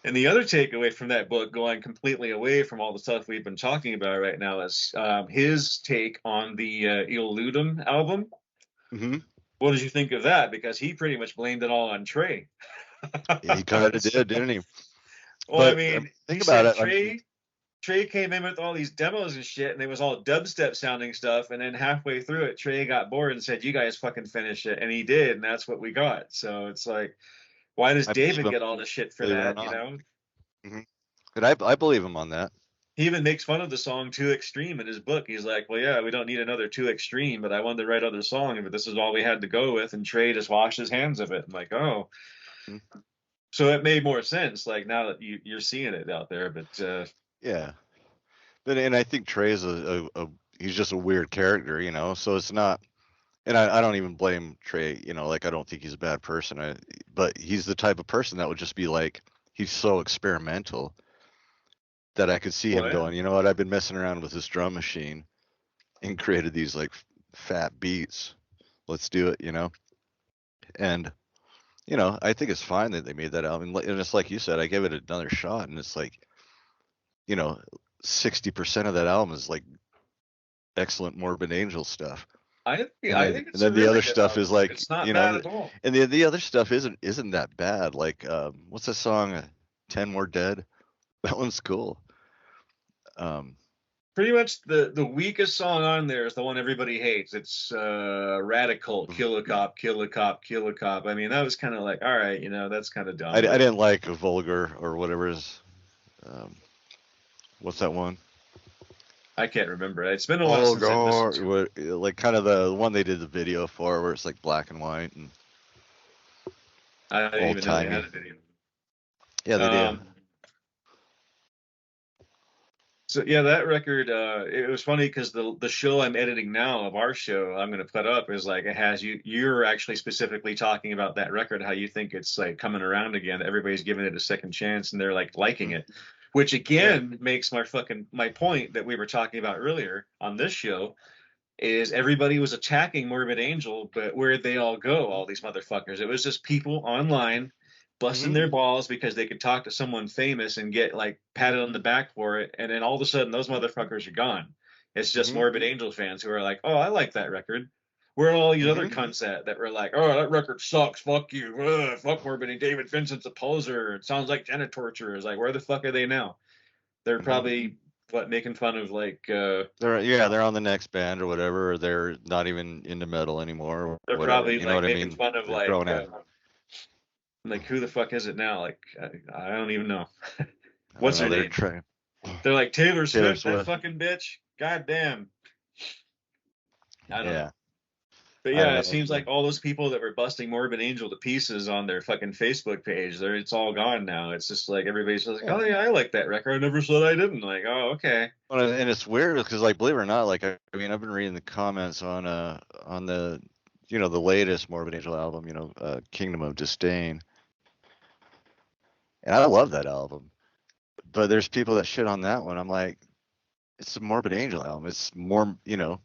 And the other takeaway from that book, going completely away from all the stuff we've been talking about right now, is his take on the Illudum album. hmm What did you think of that? Because he pretty much blamed it all on Trey. yeah, he kind of did, didn't he? Well, I But mean, he think about said it. I mean, Trey came in with all these demos and shit, and it was all dubstep sounding stuff. And then halfway through it, Trey got bored and said, "You guys fucking finish it," and he did, and that's what we got. So it's like, why does I believe David him, get all the shit for believe it or that? You not. know, Hmm. And I believe him on that. he even makes fun of the song "Too Extreme" in his book. He's like, "Well, yeah, we don't need another Too Extreme, but I wanted to write other song, but this is all we had to go with." And Trey just washed his hands of it. I'm like, oh, Mhm. so it made more sense. Like now that you're seeing it out there, but Yeah, but and I think Trey's he's just a weird character, you know. So it's not, and I don't even blame Trey, you know. Like I don't think he's a bad person, but he's the type of person that would just be like he's so experimental that I could see him well, yeah. going, you know what? I've been messing around with this drum machine and created these like fat beats. Let's do it, you know. And you know, I think it's fine that they made that album. And it's like you said, I gave it another shot, and it's like, you know, 60% of that album is like excellent Morbid Angel stuff. I think And it's a then the really other good stuff album. is like, It's not you know, bad at all. and the other stuff isn't that bad. Like, what's that song? 10 More Dead. That one's cool. Um, Pretty much the weakest song on there is the one everybody hates. It's Radical, Kill a Cop, Kill a Cop, Kill a Cop. I mean, that was kind of like, all right, that's kind of I dumb, but didn't like Vulgar or whatever is. Um, what's that one? I can't remember. It's been a while since I've listened Vulgar, to it. like kind of the one they did the video for, where it's like black and white and I didn't old even know they had timey. a video. Yeah, they do. Um, so yeah, that record, it was funny because the show I'm editing now of our show I'm going to put up is like it has you're actually specifically talking about that record, how you think it's like coming around again. Everybody's giving it a second chance and they're like liking Mm, it, which yeah. again makes my point that we were talking about earlier on this show is everybody was attacking Morbid Angel, but where'd they all go? All these motherfuckers. It was just people online busting Hmm. their balls because they could talk to someone famous and get like patted on the back for it, and then all of a sudden those motherfuckers are gone. It's just Hmm. Morbid Angel fans who are like, "Oh, I like that record." Where are all these other Hmm. cunts at that were like, "Oh, that record sucks. Fuck you. Ugh, fuck Morbid and David Vincent's a poser. It sounds like Janet Torture." Is like, where the fuck are they now? They're Hmm. probably making fun of like They're on the next band or whatever, or they're not even into metal anymore or they're whatever. probably You know like what I making mean? fun of They're grown out. like who the fuck is it now? Like I don't even know. I don't What's know. her They're name? trying. They're like Taylor Taylor Swift, that Swift. fucking bitch. God damn. I don't know. Yeah, But I don't yeah, it know. seems like all those people that were busting Morbid Angel to pieces on their fucking Facebook page, it's all gone now. It's just like everybody's just like, Yeah. oh yeah, I like that record. I never said I didn't. Like, oh okay. Well, and it's weird because, like, believe it or not, like, I mean, I've been reading the comments on the, you know, the latest Morbid Angel album, you know, Kingdom of Disdain, and I love that album. But there's people that shit on that one. I'm like, it's a Morbid Angel album. It's more, you know,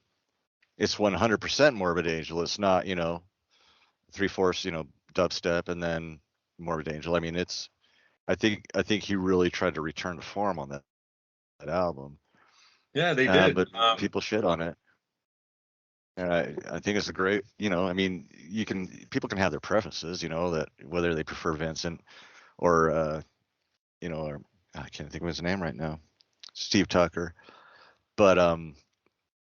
it's 100% Morbid Angel. It's not, you know, 3/4, you know, dubstep and then Morbid Angel. I mean, I think he really tried to return to form on that album. Yeah, they did. But people shit on it. And I think it's a great, you know, I mean, people can have their preferences, you know, that whether they prefer Vincent or, you know, or I can't think of his name right now, Steve Tucker. But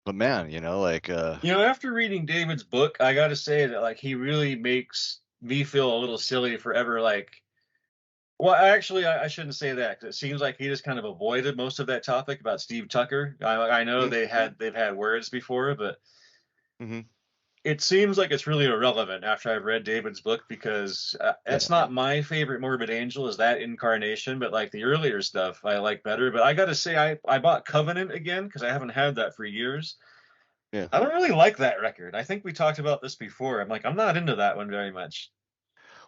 but man, like After reading David's book, I got to say that like he really makes me feel a little silly for ever like. Well, actually, I shouldn't say that 'cause it seems like he just kind of avoided most of that topic about Steve Tucker. I know mm, they've had words before, but mhm, it seems like it's really irrelevant after I've read David's book because yeah, it's not my favorite Morbid Angel is that incarnation, but like the earlier stuff I like better. But I got to say, I bought Covenant again because I haven't had that for years. yeah. I don't really like that record. I think we talked about this before. I'm not into that one very much.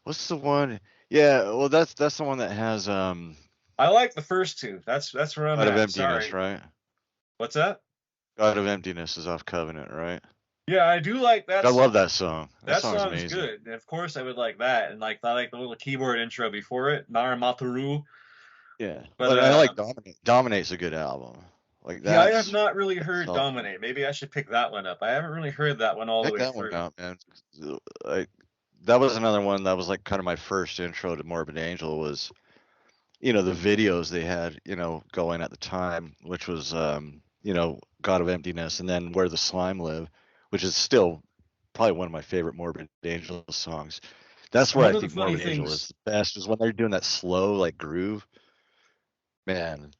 What's the one? Yeah, well, that's the one that has I like the first two. That's where I'm God of at. Emptiness, Sorry. right? What's that? God of Emptiness is off Covenant, right? Yeah, I do like that I love song. that song. That That song's song's amazing. good. And of course, I would like that. And like I like the little keyboard intro before it, Naramaturu. Yeah, But but I like Dominate. Dominate's a good album. Like yeah, I have that's not really heard solid. Dominate. Maybe I should pick that one up. I haven't really heard that one all the Check way that one through. out, man. Like that was another one that was like kind of my first intro to Morbid Angel was, the videos they had, going at the time, which was God of Emptiness and then Where the Slime Live, which is still probably one of my favorite Morbid Angel songs. That's And where I one of the think funny Morbid Angel is things, the best, is when they're doing that slow like groove. Man,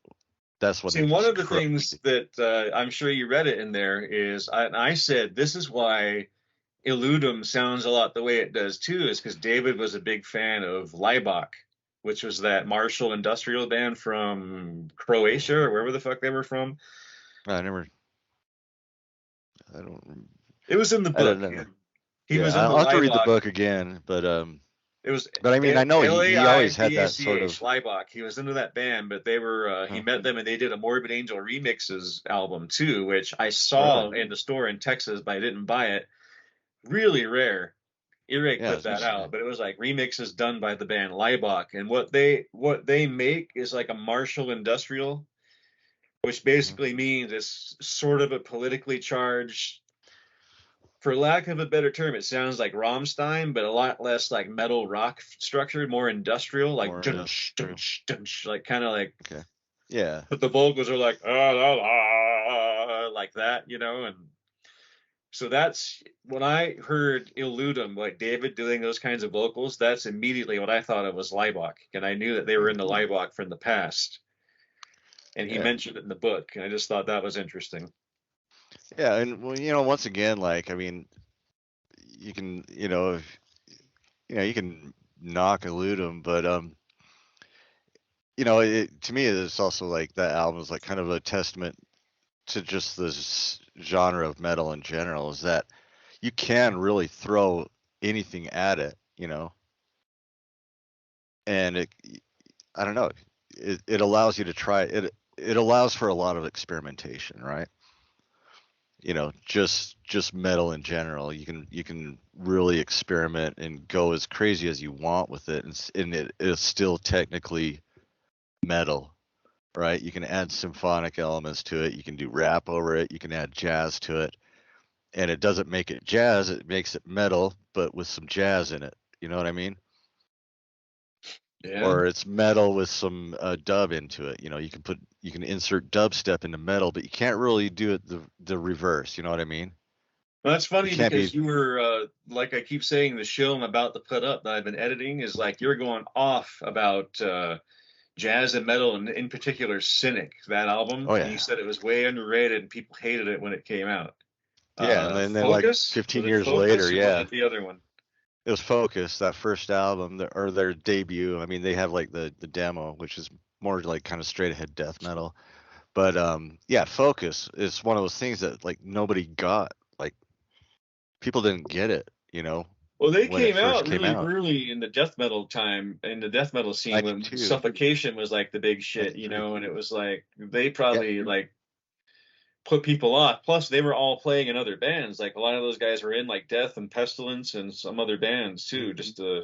that's when see, they're one just of the things crazy. that I'm sure you read it in there is I said this is why Illudum sounds a lot the way it does too, is because David was a big fan of Laibach, which was that martial industrial band from Croatia or wherever the fuck they were from. I never, I don't, It was in the I don't book. know. He Yeah, was into I'll have to read the Laibach. book again, It was but I mean, I know he always had that sort Laibach, of, Laibach. He was into that band, but they were he huh, met them and they did a Morbid Angel remixes album too, which I saw really, in the store in Texas, but I didn't buy it. Really rare. Earache yeah, I put was gonna that say, out, but it was like remixes done by the band Laibach, and what they make is like a martial industrial, which mhm. basically means it's sort of a politically charged, for lack of a better term, it sounds like Rammstein, but a lot less like metal rock structured, more industrial, like More dunch, industrial. dunch, dunch, like kind of like, Okay, yeah, but the vocals are like, ah, la, la, like that, and so that's when I heard Illudum, like David doing those kinds of vocals, that's immediately what I thought of was Laibach. And I knew that they were into Laibach from the past. And he yeah, mentioned it in the book. And I just thought that was interesting. yeah, and well, once again, like, I mean, you can, if, you can knock Illudum, but to me, it's also like that album is like kind of a testament to just this genre of metal in general. Is that you can really throw anything at it, and I don't know, it allows you to try it. It allows for a lot of experimentation, right? Just metal in general. You can really experiment and go as crazy as you want with it, and it is still technically metal, right? You can add symphonic elements to it. You can do rap over it. You can add jazz to it, and it doesn't make it jazz. It makes it metal, but with some jazz in it. You know what I mean? Yeah. Or it's metal with some dub into it. You can insert dubstep into metal, but you can't really do it the reverse. You know what I mean? Well, that's You funny can't be. because you were, like I keep saying, the show I'm about to put up that I've been editing is like you're going off about jazz and metal, and in particular, Cynic, that album. Oh And you yeah, said it was way underrated and people hated it when it came out. yeah, and then like Focus? Was 15 it years later, Focus or was yeah, it the other one? it was Focus, that first album, or their debut. I mean, they have like the demo, which is more like kind of straight ahead death metal. But yeah, Focus is one of those things that like nobody got. Like people didn't get it, Well, they when it came first out came really out. early in the death metal time, in the death metal scene when 92, Suffocation was like the big shit, 93. and it was like they Yeah. probably like put people off. Plus, they were all playing in other bands. Like a lot of those guys were in like Death and Pestilence and some other bands too, Mhm. just to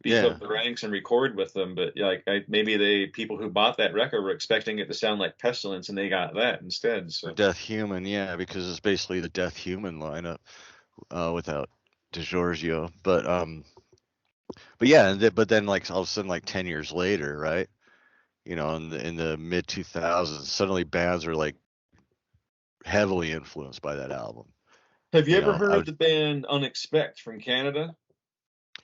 beef Yeah. up the ranks and record with them. But yeah, like maybe they people who bought that record were expecting it to sound like Pestilence, and they got that instead. Or So Death Human, yeah, because it's basically the Death Human lineup without DiGiorgio. But yeah, but then like all of a sudden like 10 years later, right? In the mid 2000s, suddenly bands are like heavily influenced by that album. Have you You ever know, heard the band Unexpect from Canada?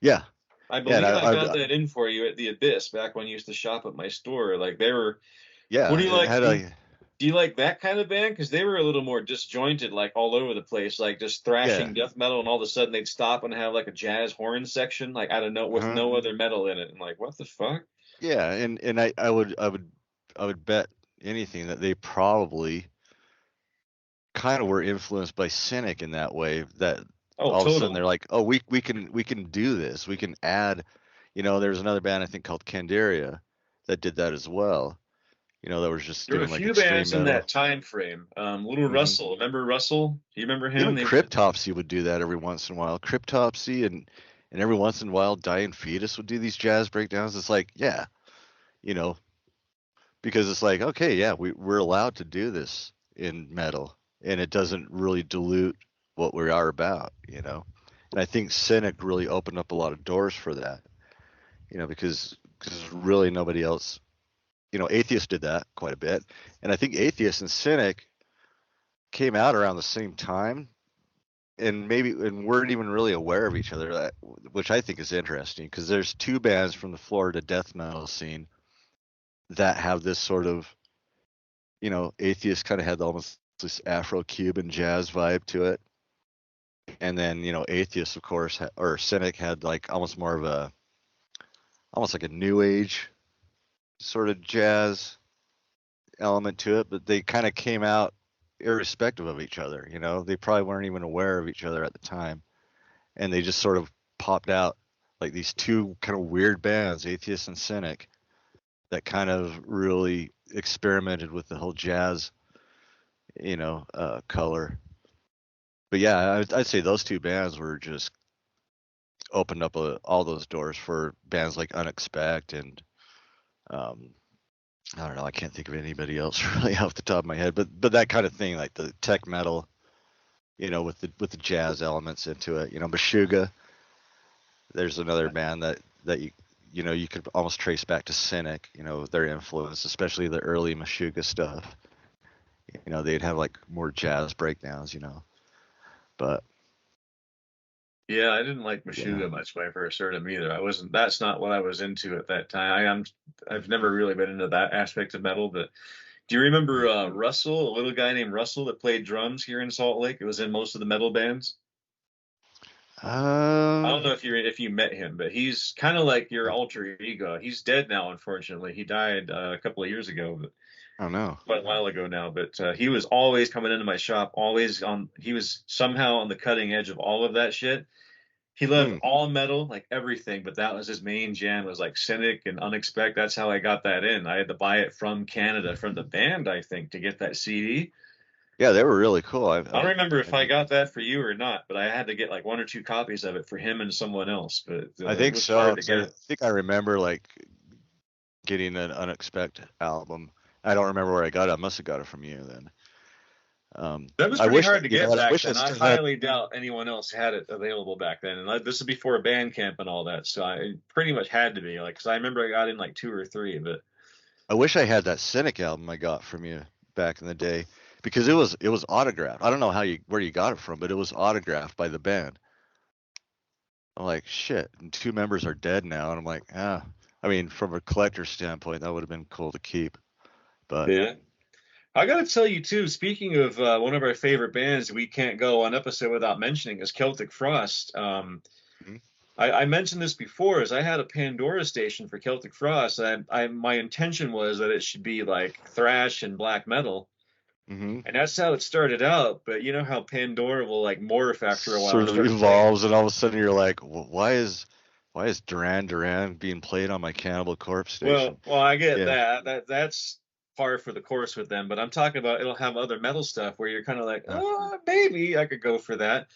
yeah, I yeah, and believe I got that in for you at the Abyss back when you used to shop at my store. Like they were. What yeah, do you it like? had a, Do you like that kind of band? Because they were a little more disjointed, like all over the place, like just yeah, thrashing death metal, and all of a sudden they'd stop and have like a jazz horn section, like I don't know, with uh-huh. no other metal in it. I'm like, what the fuck? Yeah, and I would bet anything that they probably kind of were influenced by Cynic in that way, that Oh, all of a sudden they're totally. like, oh, we can do this. We can add, there's another band I think called Candiria that did that as well. That was just There were a doing like few extreme bands in metal. that time frame. Little hmm Russell, remember Russell? Do you remember him? Even They Cryptopsy would do that every once in a while. Cryptopsy and every once in a while Dying Fetus would do these jazz breakdowns. It's like, yeah, you know, because it's like, okay, yeah, we're allowed to do this in metal, and it doesn't really dilute what we are about. And I think Cynic really opened up a lot of doors for that, because really nobody else, Atheist did that quite a bit, and I think Atheist and Cynic came out around the same time, and weren't even really aware of each other, which I think is interesting, because there's two bands from the Florida death metal scene that have this sort of, Atheist kind of had almost this Afro-Cuban jazz vibe to it. And then, Atheist, of course, or Cynic had like almost like a new age sort of jazz element to it, but they kind of came out irrespective of each other. They probably weren't even aware of each other at the time. And they just sort of popped out like these two kind of weird bands, Atheist and Cynic, that kind of really experimented with the whole jazz, color. But yeah, I'd say those two bands were just opened up all those doors for bands like Unexpect and um, I don't know, I can't think of anybody else really off the top of my head, but that kind of thing, like the tech metal, with the jazz elements into it. Meshuggah, there's another band that you could almost trace back to Cynic, their influence, especially the early Meshuggah stuff. They'd have like more jazz breakdowns. But Yeah, I didn't like yeah. Meshuggah much when I first heard him either. I wasn't. That's not what I was into at that time. I've never really been into that aspect of metal. But do you remember Russell, a little guy named Russell that played drums here in Salt Lake? It was in most of the metal bands. I don't Um, know if you met him, but he's kind of like your alter ego. He's dead now, unfortunately. He died a couple of years ago, but I don't know. quite a while ago now. But he was always coming into my shop, always on. He was somehow on the cutting edge of all of that shit. He loved Hmm. all metal, like everything, but that was his main jam, was like Cynic and Unexpect. That's how I got that in. I had to buy it from Canada, from the band, I think, to get that CD. Yeah, they were really cool. I don't remember if I I mean, got that for you or not, but I had to get like one or two copies of it for him and someone else. But I it think was so. hard to 'Cause I get. think I remember like getting an Unexpected album. I don't remember where I got it. I must have got it from you then. That was I pretty wish, hard to get I back wish I then. I still had. highly doubt anyone else had it available back then. And this is before Bandcamp and all that, so it pretty much had to be like, because I remember I got in like two or three, but I wish I had that Cynic album I got from you back in the day, because it was autographed. I don't know where you got it from, but it was autographed by the band. I'm like, shit. And two members are dead now, and I'm like, ah. I mean, from a collector standpoint, that would have been cool to keep. But yeah. I got to tell you too. Speaking of one of our favorite bands, we can't go on episode without mentioning is Celtic Frost. Mhm. I mentioned this before, is I had a Pandora station for Celtic Frost. My intention was that it should be like thrash and black metal, Mhm. and that's how it started out. But you know how Pandora will like morph after a while Sort and of start playing. evolves, and all of a sudden you're like, why is Duran Duran being played on my Cannibal Corpse station? Well, I get Yeah. that. That's par for the course with them. But I'm talking about it'll have other metal stuff where you're kind of like, Uh, oh, maybe I could go for that.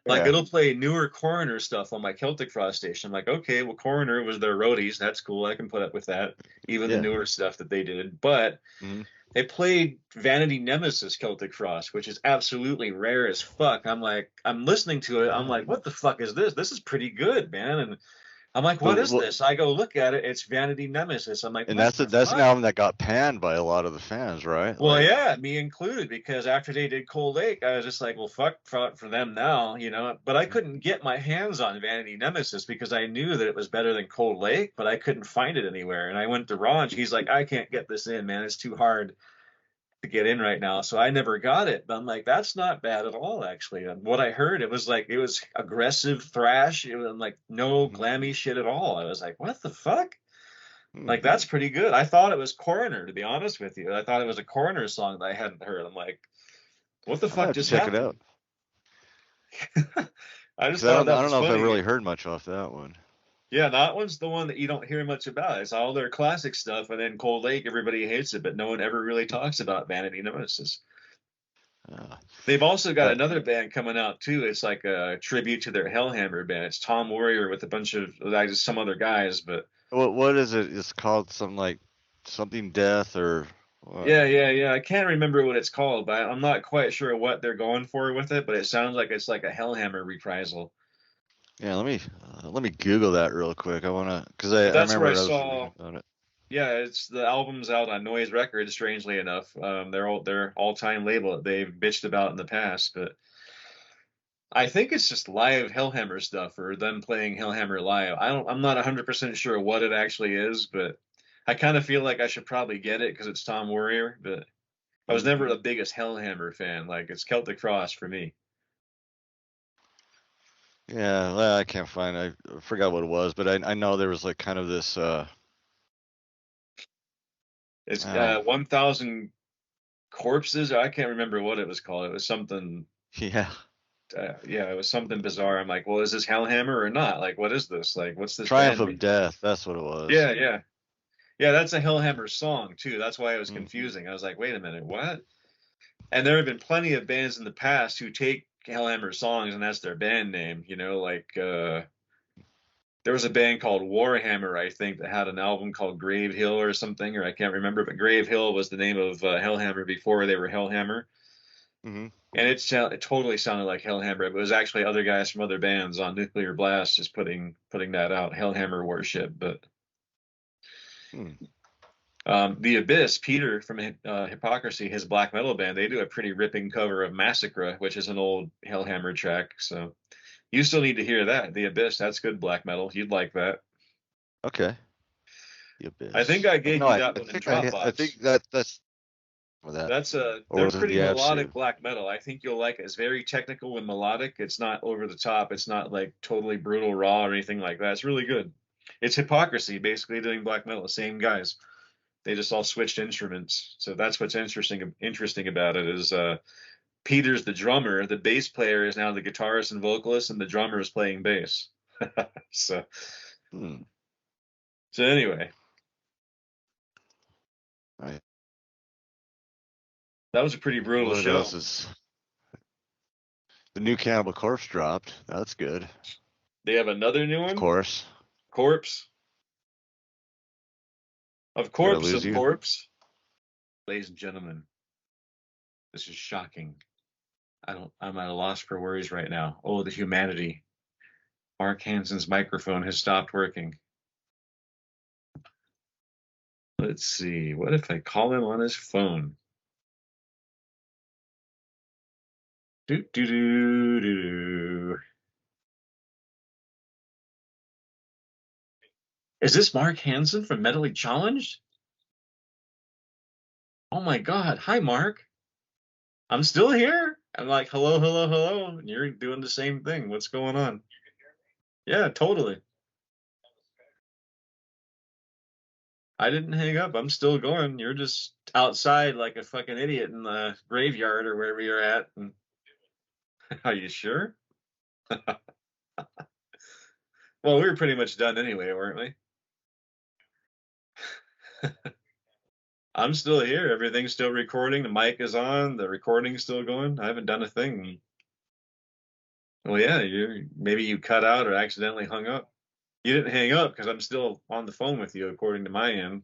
Like yeah. it'll play newer Coroner stuff on my Celtic Frost station. I'm like, okay, well, Coroner was their roadies. That's cool. I can put up with that. Even the Yeah. newer stuff that they did. But Mhm. they played Vanity Nemesis Celtic Frost, which is absolutely rare as fuck. I'm like, I'm listening to it. I'm like, Oh. what the fuck is this? This is pretty good, man. And I'm like, what But is this? I go look at it. It's Vanity Nemesis. I'm like, and what the that's an fuck? album that got panned by a lot of the fans, right? Well, Like, yeah, me included, because after they did Cold Lake, I was just like, well, fuck for them now, you know. But I couldn't get my hands on Vanity Nemesis because I knew that it was better than Cold Lake, but I couldn't find it anywhere. And I went to Ronj. He's like, I can't get this in, man. It's too hard to get in right now. So I never got it. But I'm like, that's not bad at all, actually. And what I heard, it was aggressive thrash. It was like no mhm. glammy shit at all. I was like, what the fuck? Hmm. Like, that's pretty good. I thought it was Coroner, to be honest with you. I thought it was a Coroner song that I hadn't heard. I'm like, what the I might fuck have to just check it out happened? I just because I thought that don't was know if I funny. really heard much off that one. Yeah, that one's the one that you don't hear much about. It's all their classic stuff, and then Cold Lake, everybody hates it, but no one ever really talks about Vanity Nemesis. Uh, They've also got uh, another band coming out too. It's like a tribute to their Hellhammer band. It's Tom Warrior with a bunch of some other guys, but what is it? It's called something like something death or what? yeah. I can't remember what it's called, but I'm not quite sure what they're going for with it. But it sounds like it's like a Hellhammer reprisal. Yeah, let me Google that real quick. I wanna because But I that's where I remember I was reading saw. about it. Yeah, it's the album's out on Noise Records. Strangely enough, their all-time label that they've bitched about in the past, but I think it's just live Hellhammer stuff or them playing Hellhammer live. I'm not 100% sure what it actually is, but I kind of feel like I should probably get it because it's Tom Warrior, but I was Mhm. never the biggest Hellhammer fan. Like, it's Celtic Frost for me. Yeah, well, I can't find. I forgot what it was, but I know there was like kind of this. It's Oh, 1,000 Corpses. I can't remember what it was called. It was something. yeah, Yeah, it was something bizarre. I'm like, well, is this Hellhammer or not? Like, what is this? Like, what's this Triumph band of name? Death. That's what it was. Yeah. That's a Hellhammer song too. That's why it was Mm. confusing. I was like, wait a minute, what? And there have been plenty of bands in the past who take Hellhammer songs and that's their band name. You know, like there was a band called Warhammer, I think, that had an album called Grave Hill or something, or I can't remember. But Grave Hill was the name of Hellhammer before they were Hellhammer. Hmm. And it totally sounded like Hellhammer. It was actually other guys from other bands on Nuclear Blast just putting that out, Hellhammer Worship. But Hmm. the Abyss, Peter from Hypocrisy, his black metal band, they do a pretty ripping cover of Massacre, which is an old Hellhammer track. So you still need to hear that. The Abyss, that's good black metal. You'd like that. Okay. The I think Abyss. I gave No, you I, that I one in think I Dropbox. think that's for that, or They're was it pretty the Absu? melodic black metal. I think you'll like it. It's very technical and melodic. It's not over the top. It's not like totally brutal raw or anything like that. It's really good. It's Hypocrisy basically doing black metal. Same guys. They just all switched instruments. So that's what's interesting about it is Peter's the drummer. The bass player is now the guitarist and vocalist, and the drummer is playing bass. so Hmm. so anyway, I, that was a pretty brutal what show. else is the new Cannibal Corpse dropped? That's good. They have another new Of one, course. Corpse of Did I Corpse lose of you? Corpse. Ladies and gentlemen, this is shocking. I'm at a loss for words right now. Oh, the humanity. Mark Hansen's microphone has stopped working. Let's see. What if I call him on his phone? Do do do do. Is this Mark Hansen from Mentally Challenged? Oh my God. Hi, Mark. I'm still here. I'm like, hello, hello, hello. And you're doing the same thing. What's going on? Yeah, totally. I didn't hang up. I'm still going. You're just outside like a fucking idiot in the graveyard or wherever you're at. And are you sure? Well, we were pretty much done anyway, weren't we? I'm still here. Everything's still recording. The mic is on. The recording's still going. I haven't done a thing. Well, yeah, maybe you cut out or accidentally hung up. You didn't hang up because I'm still on the phone with you, according to my end.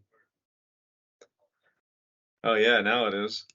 Oh yeah, now it is.